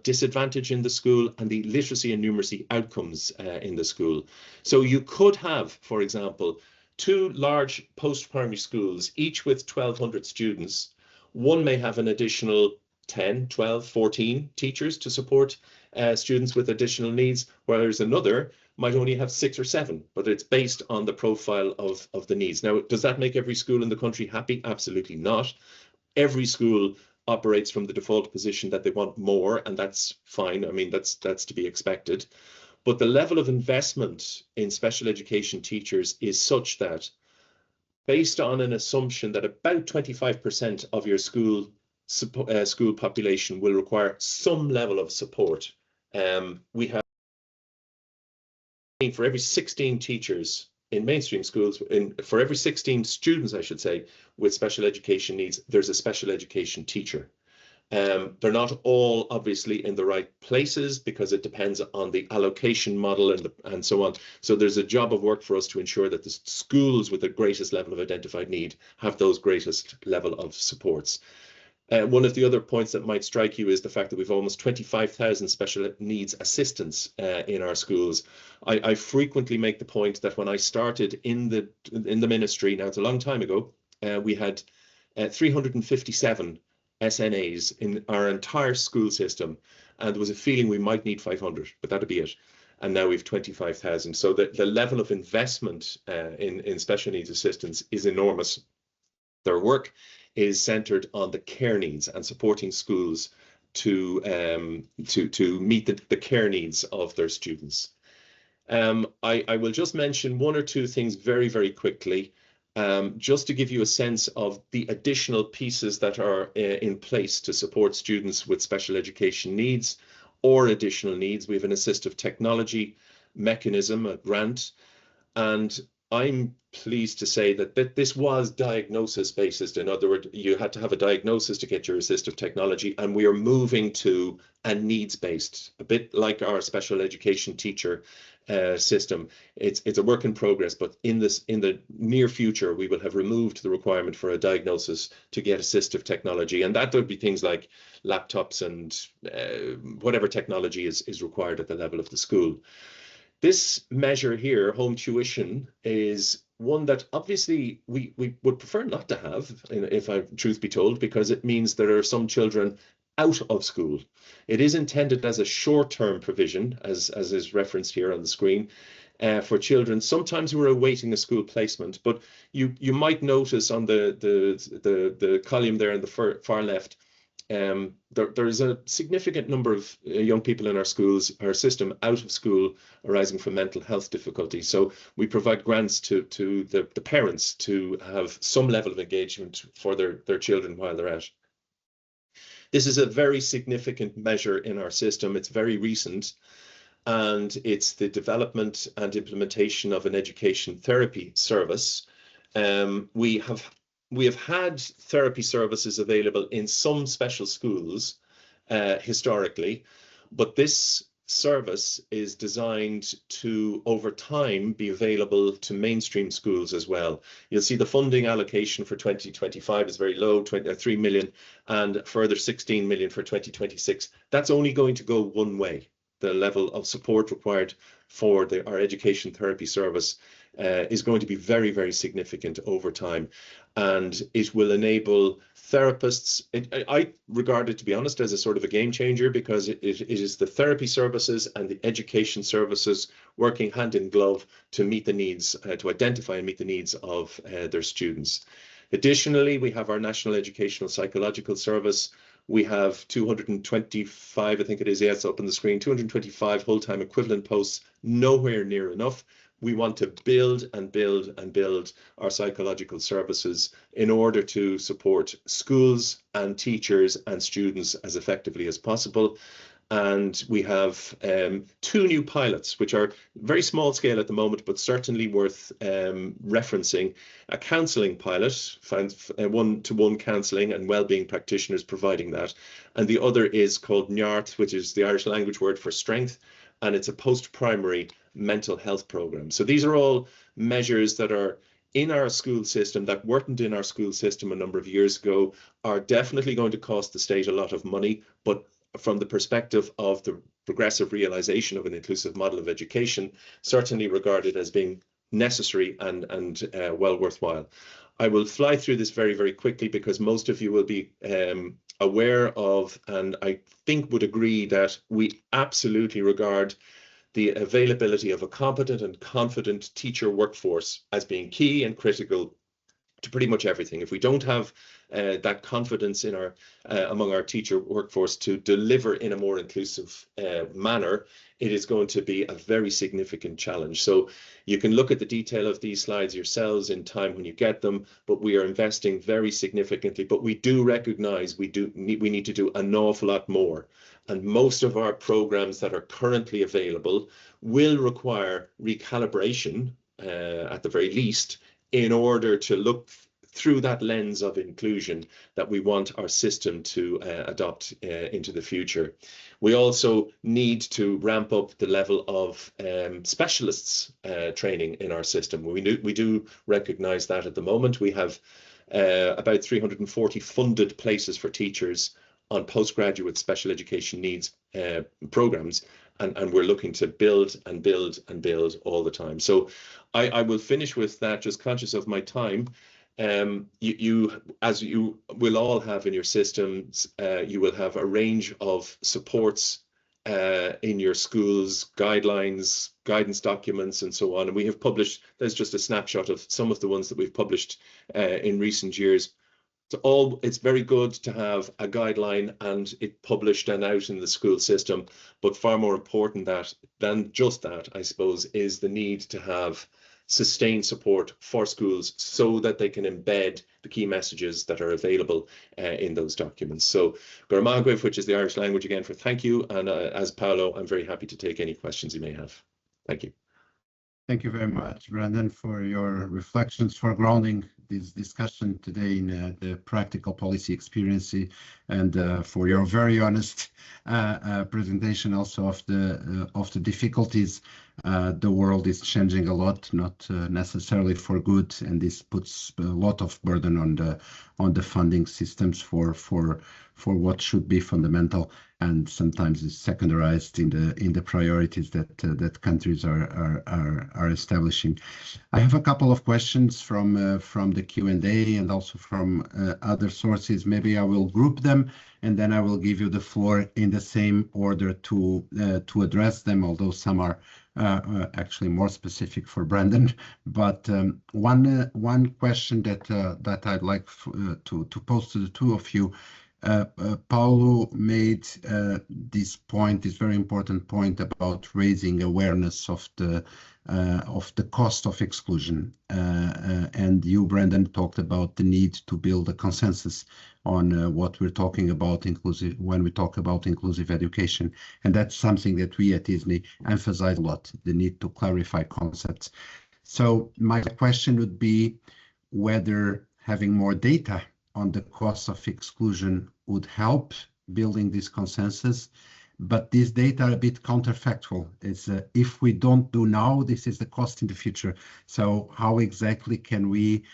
disadvantage in the school, and the literacy and numeracy outcomes in the school. So you could have, for example, two large post-primary schools, each with 1,200 students. One may have an additional 10, 12, 14 teachers to support students with additional needs, whereas another might only have 6 or 7, but it's based on the profile of the needs. Now, does that make every school in the country happy? Absolutely not. Every school operates from the default position that they want more, and that's fine. I mean, that's to be expected. But the level of investment in special education teachers is such that, based on an assumption that about 25% of your school population will require some level of support, we have, for every 16 teachers in mainstream schools, for every 16 students, I should say, with special education needs, there's a special education teacher. They're not all obviously in the right places because it depends on the allocation model and so on. So there's a job of work for us to ensure that the schools with the greatest level of identified need have those greatest level of supports. One of the other points that might strike you is the fact that we've almost 25,000 special needs assistants in our schools. I frequently make the point that when I started in the ministry, now it's a long time ago, we had 357 SNAs in our entire school system, and there was a feeling we might need 500, but that'd be it. And now we've 25,000. So the level of investment in special needs assistance is enormous. Their work is centered on the care needs and supporting schools to meet the care needs of their students. I will just mention one or two things very, very quickly, just to give you a sense of the additional pieces that are in place to support students with special education needs or additional needs. We have an assistive technology mechanism, a grant, and I'm pleased to say that this was diagnosis based. In other words, you had to have a diagnosis to get your assistive technology, and we are moving to a needs based, a bit like our special education teacher system. It's a work in progress, but in the near future, we will have removed the requirement for a diagnosis to get assistive technology, and that would be things like laptops and whatever technology is required at the level of the school. This measure here, home tuition, is one that obviously we would prefer not to have, if truth be told, because it means there are some children out of school. It is intended as a short-term provision, as is referenced here on the screen, for children sometimes who are awaiting a school placement. But you might notice on the column there in the far left, there is a significant number of young people in our schools, our system, out of school arising from mental health difficulties. So we provide grants to the parents to have some level of engagement for their children while they're out. This is a very significant measure in our system. It's very recent, and it's the development and implementation of an education therapy service. We have had therapy services available in some special schools historically, but this service is designed to, over time, be available to mainstream schools as well. You'll see the funding allocation for 2025 is very low, 3 million, and further 16 million for 2026. That's only going to go one way. The level of support required for our education therapy service is going to be very, very significant over time, and it will enable therapists. I regard it, to be honest, as a sort of a game changer, because it is the therapy services and the education services working hand in glove to meet the needs, to identify and meet the needs of their students. Additionally, we have our National Educational Psychological Service. We have 225, I think it is, yes, up on the screen, 225 full-time equivalent posts, nowhere near enough. We want to build and build and build our psychological services in order to support schools and teachers and students as effectively as possible. And we have 2 new pilots, which are very small scale at the moment, but certainly worth referencing. A counselling pilot, one-to-one counselling and wellbeing practitioners providing that. And the other is called NYART, which is the Irish language word for strength, and it's a post-primary mental health program. So these are all measures that are in our school system that weren't in our school system a number of years ago, are definitely going to cost the state a lot of money, but from the perspective of the progressive realization of an inclusive model of education, certainly regarded as being necessary and well worthwhile. I will fly through this very, very quickly because most of you will be aware of, and I think would agree, that we absolutely regard the availability of a competent and confident teacher workforce as being key and critical to pretty much everything. If we don't have that confidence in among our teacher workforce to deliver in a more inclusive manner, it is going to be a very significant challenge. So you can look at the detail of these slides yourselves in time when you get them, but we are investing very significantly. But we do recognize we need to do an awful lot more. And most of our programs that are currently available will require recalibration at the very least, in order to look through that lens of inclusion that we want our system to adopt into the future. We also need to ramp up the level of specialists training in our system. We do recognize that at the moment. We have about 340 funded places for teachers on postgraduate special education needs programs, and we're looking to build and build and build all the time. So I will finish with that, just conscious of my time. As you will all have in your systems, you will have a range of supports in your schools, guidelines, guidance documents, and so on. And we have published, there's just a snapshot of some of the ones that we've published in recent years. It's very good to have a guideline and it published and out in the school system, but far more important than just that, I suppose, is the need to have sustained support for schools so that they can embed the key messages that are available in those documents. So, Gormagwif, which is the Irish language, again, for thank you. And as Paulo, I'm very happy to take any questions you may have. Thank you. Thank you very much, Brendan, for your reflections, for grounding this discussion today in the practical policy experience, and for your very honest presentation also of the difficulties. The world is changing a lot, not necessarily for good, and this puts a lot of burden on the funding systems for what should be fundamental, and sometimes is secondarized in the priorities that countries are establishing. I have a couple of questions from the Q&A and also from other sources. Maybe I will group them, and then I will give you the floor in the same order to address them, although some are actually more specific for Brendan. But one question that I'd like to pose to the two of you. Paulo made this very important point about raising awareness of the cost of exclusion, and you, Brendan, talked about the need to build a consensus on what we're talking about when we talk about inclusive education, and that's something that we at EASNIE emphasize a lot: the need to clarify concepts. So my question would be whether having more data on the cost of exclusion would help building this consensus, but these data are a bit counterfactual. It's if we don't do now, this is the cost in the future. So how exactly can we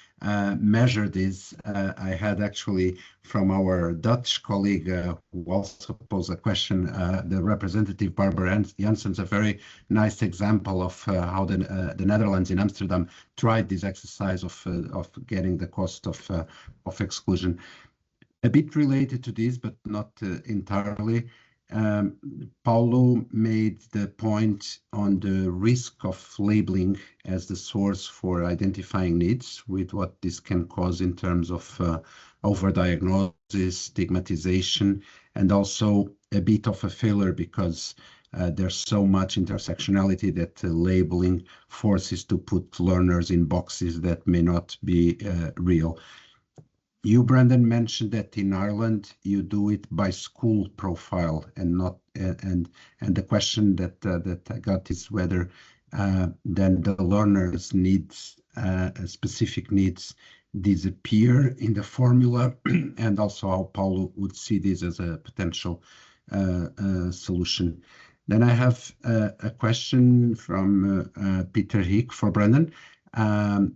measure this? I had actually from our Dutch colleague who also posed a question, the representative Barbara Janssens, a very nice example of how the Netherlands in Amsterdam tried this exercise of getting the cost of exclusion. A bit related to this, but not entirely. Paulo made the point on the risk of labeling as the source for identifying needs, with what this can cause in terms of overdiagnosis, stigmatization, and also a bit of a failure because there's so much intersectionality that labeling forces to put learners in boxes that may not be real. You, Brendan, mentioned that in Ireland you do it by school profile and not, and the question that I got is whether then the learners' needs, specific needs, disappear in the formula, and also how Paulo would see this as a potential solution. Then I have a question from Peter Hick for Brendan.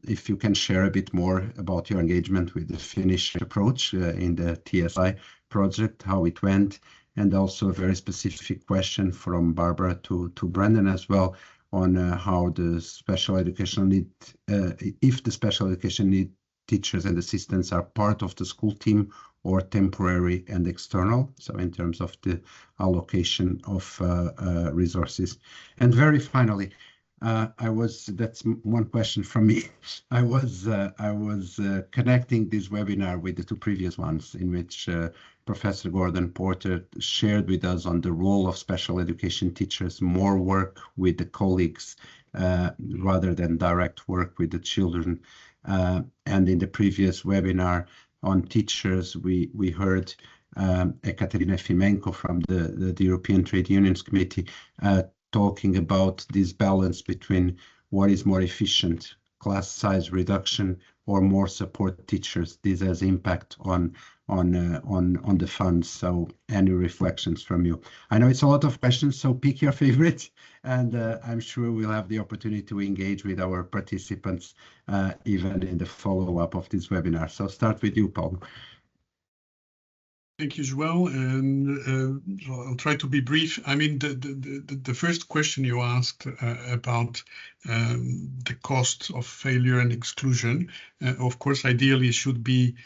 If you can share a bit more about your engagement with the Finnish approach in the TSI project, how it went, and also a very specific question from Barbara to Brendan as well on how the special education need, if the special education need teachers and assistants are part of the school team or temporary and external, so in terms of the allocation of resources. And very finally, that's one question from me. I was connecting this webinar with the two previous ones in which Professor Gordon Porter shared with us on the role of special education teachers, more work with the colleagues rather than direct work with the children. And in the previous webinar on teachers, we heard Ekaterina Fimenko from the European Trade Unions Committee talking about this balance between what is more efficient, class size reduction, or more support teachers. This has impact on the funds. So any reflections from you? I know it's a lot of questions, so pick your favorite, and I'm sure we'll have the opportunity to engage with our participants even in the follow-up of this webinar. So start with you, Paulo. Thank you, João, and I'll try to be brief. I mean, the first question you asked about the cost of failure and exclusion, of course, ideally should be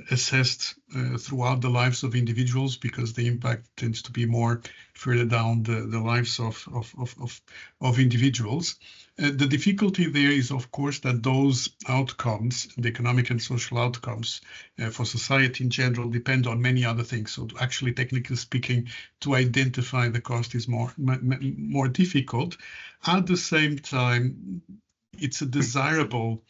assessed throughout the lives of individuals, because the impact tends to be more further down the lives of individuals. The difficulty there is, of course, that those outcomes, the economic and social outcomes for society in general, depend on many other things. So actually, technically speaking, to identify the cost is more difficult. At the same time, it's a desirable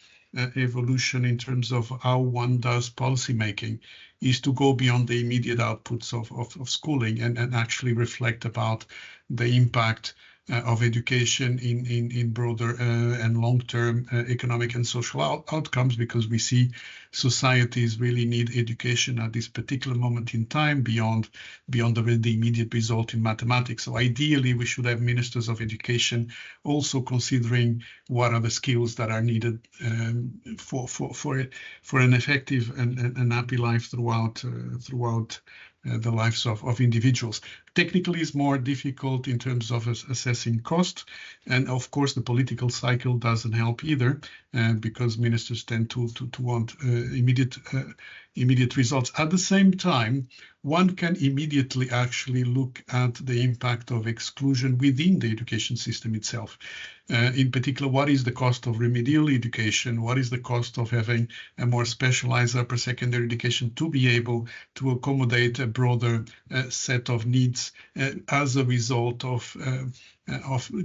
evolution in terms of how one does policy making, is to go beyond the immediate outputs of schooling and actually reflect about the impact of education in broader and long-term economic and social outcomes, because we see societies really need education at this particular moment in time beyond the immediate result in mathematics. So ideally, we should have ministers of education also considering what are the skills that are needed for an effective and happy life throughout the lives of individuals. Technically, it's more difficult in terms of assessing cost, and of course the political cycle doesn't help either, because ministers tend to want immediate results. At the same time, one can immediately actually look at the impact of exclusion within the education system itself. In particular, what is the cost of remedial education? What is the cost of having a more specialized upper secondary education to be able to accommodate a broader set of needs as a result of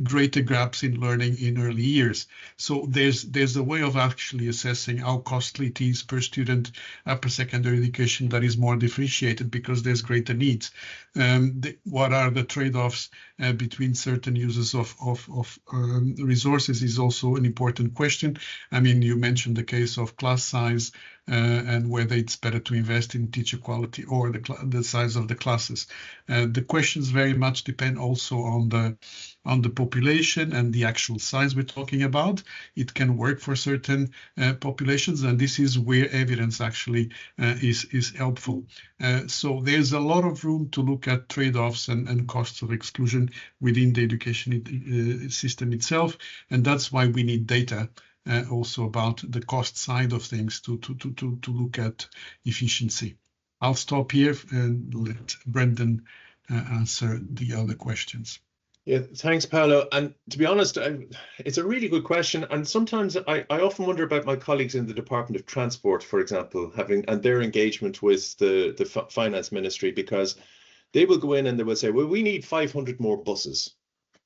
greater gaps in learning in early years? So there's a way of actually assessing how costly it is per student upper secondary education that is more differentiated, because there's greater needs. What are the trade-offs between certain uses of resources is also an important question. I mean, you mentioned the case of class size and whether it's better to invest in teacher quality or the size of the classes. The questions very much depend also on the population and the actual size we're talking about. It can work for certain populations, and this is where evidence actually is helpful. So there's a lot of room to look at trade-offs and costs of exclusion within the education system itself, and that's why we need data also about the cost side of things to look at efficiency. I'll stop here and let Brendan answer the other questions. Yeah, thanks, Paulo. And to be honest, it's a really good question. And sometimes I often wonder about my colleagues in the Department of Transport, for example, and their engagement with the finance ministry, because they will go in and they will say, well, we need 500 more buses,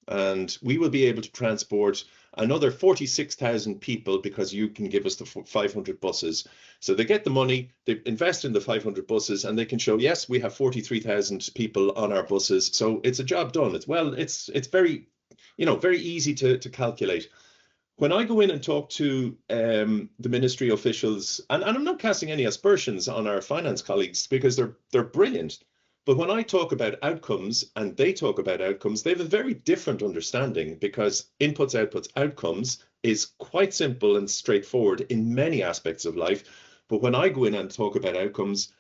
and we will be able to transport another 46,000 people because you can give us the 500 buses. So they get the money, they invest in the 500 buses, and they can show, yes, we have 43,000 people on our buses. So it's a job done. It's very, very easy to calculate. When I go in and talk to the ministry officials, and I'm not casting any aspersions on our finance colleagues because they're brilliant. But when I talk about outcomes and they talk about outcomes, they have a very different understanding, because inputs, outputs, outcomes is quite simple and straightforward in many aspects of life. But when I go in and talk about outcomes,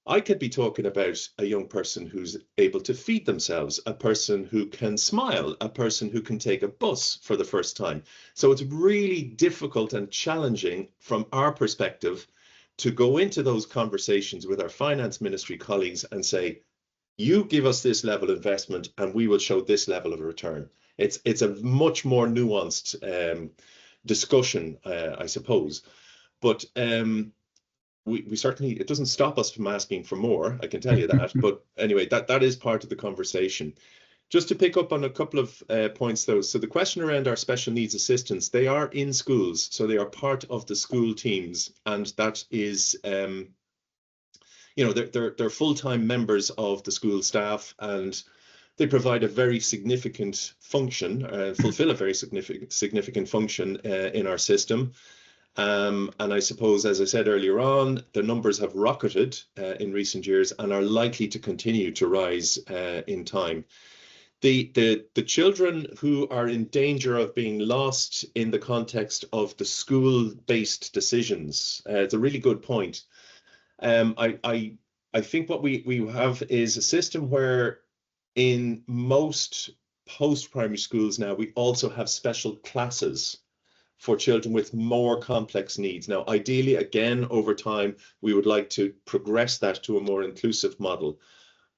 I could be talking about a young person who's able to feed themselves, a person who can smile, a person who can take a bus for the first time. So it's really difficult and challenging from our perspective to go into those conversations with our finance ministry colleagues and say, you give us this level of investment and we will show this level of return. It's a much more nuanced discussion, I suppose. But we certainly, it doesn't stop us from asking for more, I can tell you that. But anyway, that is part of the conversation. Just to pick up on a couple of points, though. So the question around our special needs assistants, they are in schools, so they are part of the school teams, and that is, they're full-time members of the school staff, and they provide a very significant function, fulfill a very significant function in our system. And I suppose, as I said earlier on, the numbers have rocketed in recent years and are likely to continue to rise in time. The children who are in danger of being lost in the context of the school-based decisions, it's a really good point. I think what we have is a system where in most post-primary schools now, we also have special classes for children with more complex needs. Now, ideally, again, over time, we would like to progress that to a more inclusive model.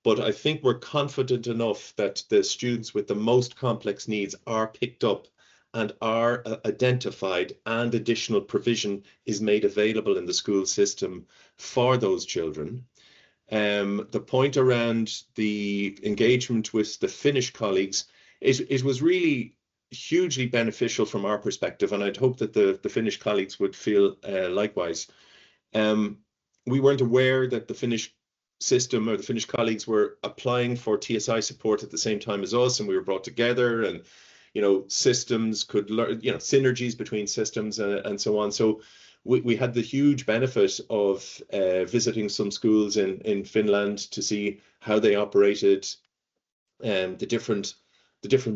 But I think we're confident enough that the students with the most complex needs are picked up and are identified, and additional provision is made available in the school system for those children. The point around the engagement with the Finnish colleagues, it was really hugely beneficial from our perspective, and I'd hope that the Finnish colleagues would feel likewise. We weren't aware that the Finnish system or the Finnish colleagues were applying for TSI support at the same time as us, and we were brought together, and systems could learn, synergies between systems and so on. So we had the huge benefit of visiting some schools in Finland to see how they operated, the different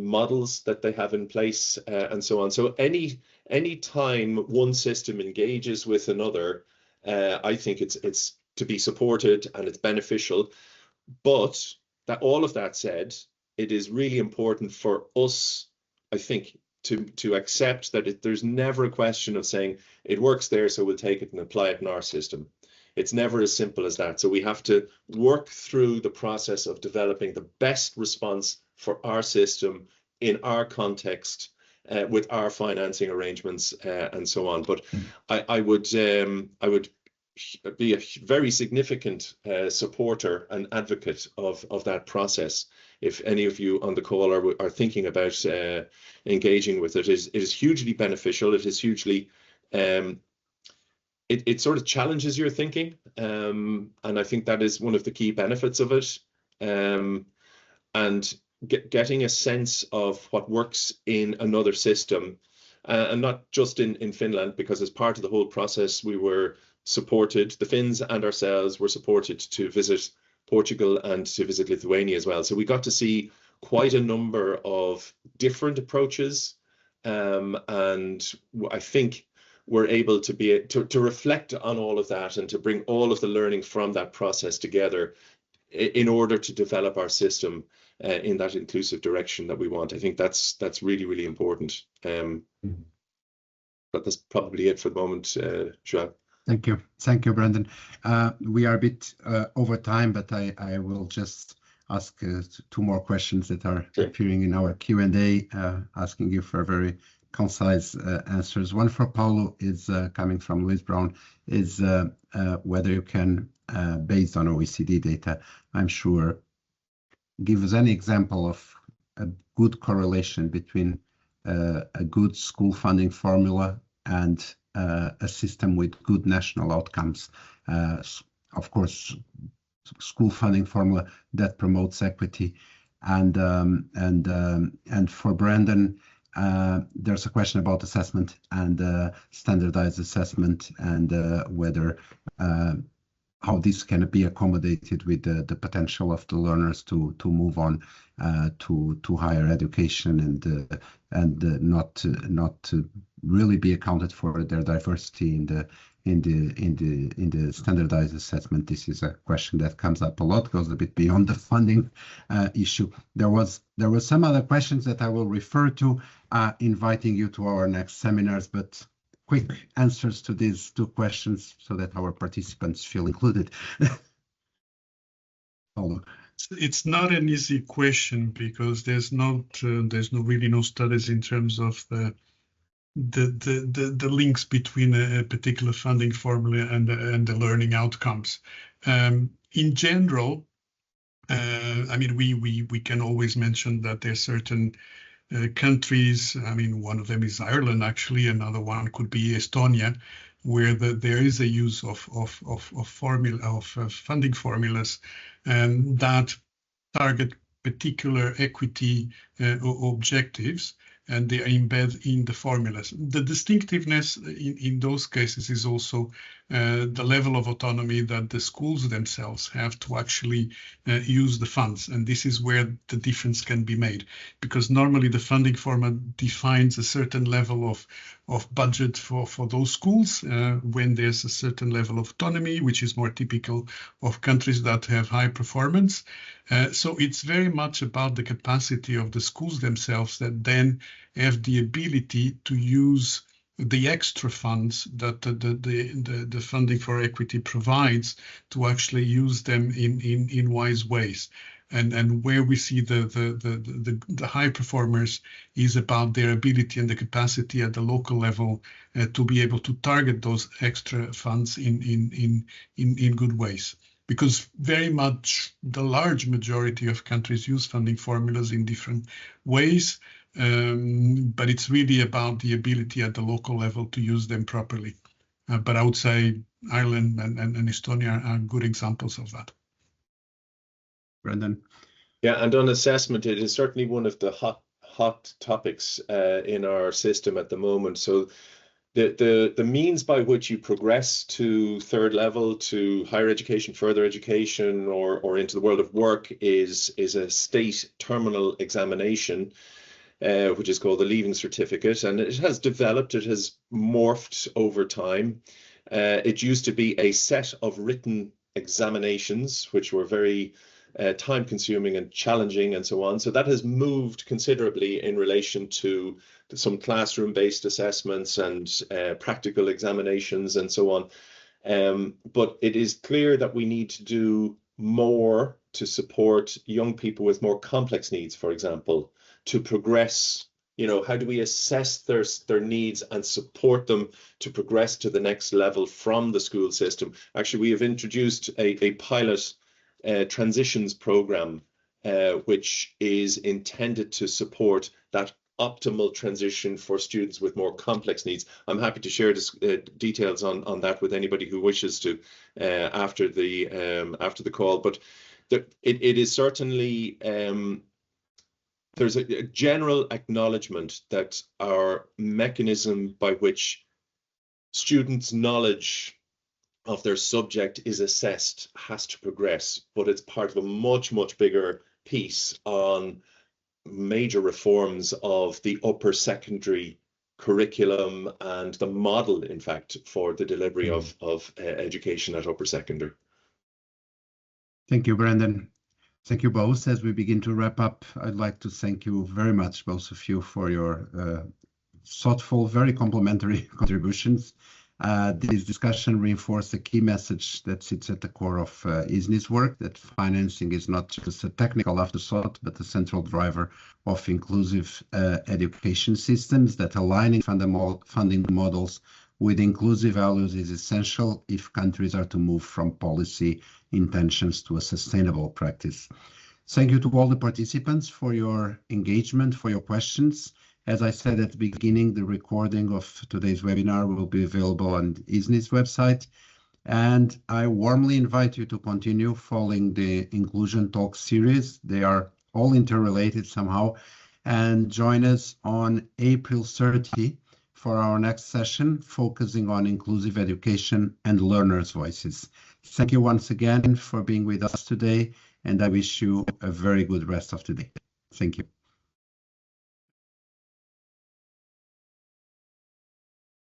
models that they have in place, and so on. So any time one system engages with another, I think it's to be supported and it's beneficial. But all of that said, it is really important for us, I think, to accept that there's never a question of saying it works there, so we'll take it and apply it in our system. It's never as simple as that. So we have to work through the process of developing the best response for our system in our context, with our financing arrangements, and so on. But I would be a very significant supporter and advocate of that process. If any of you on the call are thinking about engaging with it, it is hugely beneficial. It is hugely, it sort of challenges your thinking, and I think that is one of the key benefits of it. And getting a sense of what works in another system, and not just in Finland, because as part of the whole process, we were supported, the Finns and ourselves were supported to visit Portugal and to visit Lithuania as well. So we got to see quite a number of different approaches, and I think we're able to reflect on all of that and to bring all of the learning from that process together in order to develop our system in that inclusive direction that we want. I think that's really, really important. But that's probably it for the moment, João. Thank you, Brendan. We are a bit over time, but I will just ask two more questions that are appearing in our Q&A, asking you for very concise answers. One for Paulo is coming from Louise Brown, is whether you can, based on OECD data, I'm sure, give us any example of a good correlation between a good school funding formula and a system with good national outcomes. Of course, school funding formula that promotes equity, and for Brendan, there's a question about assessment and standardized assessment, and whether how this can be accommodated with the potential of the learners to move on to higher education, and not to really be accounted for their diversity in the standardized assessment. This is a question that comes up a lot, goes a bit beyond the funding issue. There was some other questions that I will refer to, inviting you to our next seminars, but quick answers to these two questions so that our participants feel included. It's not an easy question because there's really no studies in terms of the links between a particular funding formula and the learning outcomes. In general, I mean, we can always mention that there are certain countries. I mean, one of them is Ireland, actually. Another one could be Estonia, where there is a use of funding formulas that target particular equity objectives. and they are embedded in the formulas. The distinctiveness in those cases is also the level of autonomy that the schools themselves have to actually use the funds. And this is where the difference can be made, because normally the funding format defines a certain level of budget for those schools when there's a certain level of autonomy, which is more typical of countries that have high performance. So it's very much about the capacity of the schools themselves that then have the ability to use the extra funds that the funding for equity provides to actually use them in wise ways. And where we see the high performers is about their ability and the capacity at the local level to be able to target those extra funds in good ways. Because very much the large majority of countries use funding formulas in different ways, but it's really about the ability at the local level to use them properly. But I would say Ireland and Estonia are good examples of that. Brendan? Yeah, and on assessment, it is certainly one of the hot topics in our system at the moment. So the means by which you progress to third level, to higher education, further education, or into the world of work is a state terminal examination, which is called the Leaving Certificate, and it has developed, it has morphed over time. It used to be a set of written examinations, which were very time-consuming and challenging and so on. So that has moved considerably in relation to some classroom-based assessments and practical examinations and so on. But it is clear that we need to do more to support young people with more complex needs, for example, to progress. You know, how do we assess their needs and support them to progress to the next level from the school system? Actually, we have introduced a pilot transitions program, which is intended to support that optimal transition for students with more complex needs. I'm happy to share details on that with anybody who wishes to after the call. But it is certainly there's a general acknowledgement that our mechanism by which students' knowledge of their subject is assessed has to progress, but it's part of a much bigger piece on major reforms of the upper secondary curriculum and the model, in fact, for the delivery of education at upper secondary. Thank you, Brendan. Thank you both. As we begin to wrap up, I'd like to thank you very much, both of you, for your thoughtful, very complimentary contributions. This discussion reinforced a key message that sits at the core of EASNIE's work, that financing is not just a technical afterthought, but a central driver of inclusive education systems, that aligning funding models with inclusive values is essential if countries are to move from policy intentions to a sustainable practice. Thank you to all the participants for your engagement, for your questions. As I said at the beginning, the recording of today's webinar will be available on EASNIE's website. And I warmly invite you to continue following the Inclusion Talk series. They are all interrelated somehow. And join us on April 30 for our next session, focusing on inclusive education and learners' voices. Thank you once again for being with us today, and I wish you a very good rest of the day. Thank you.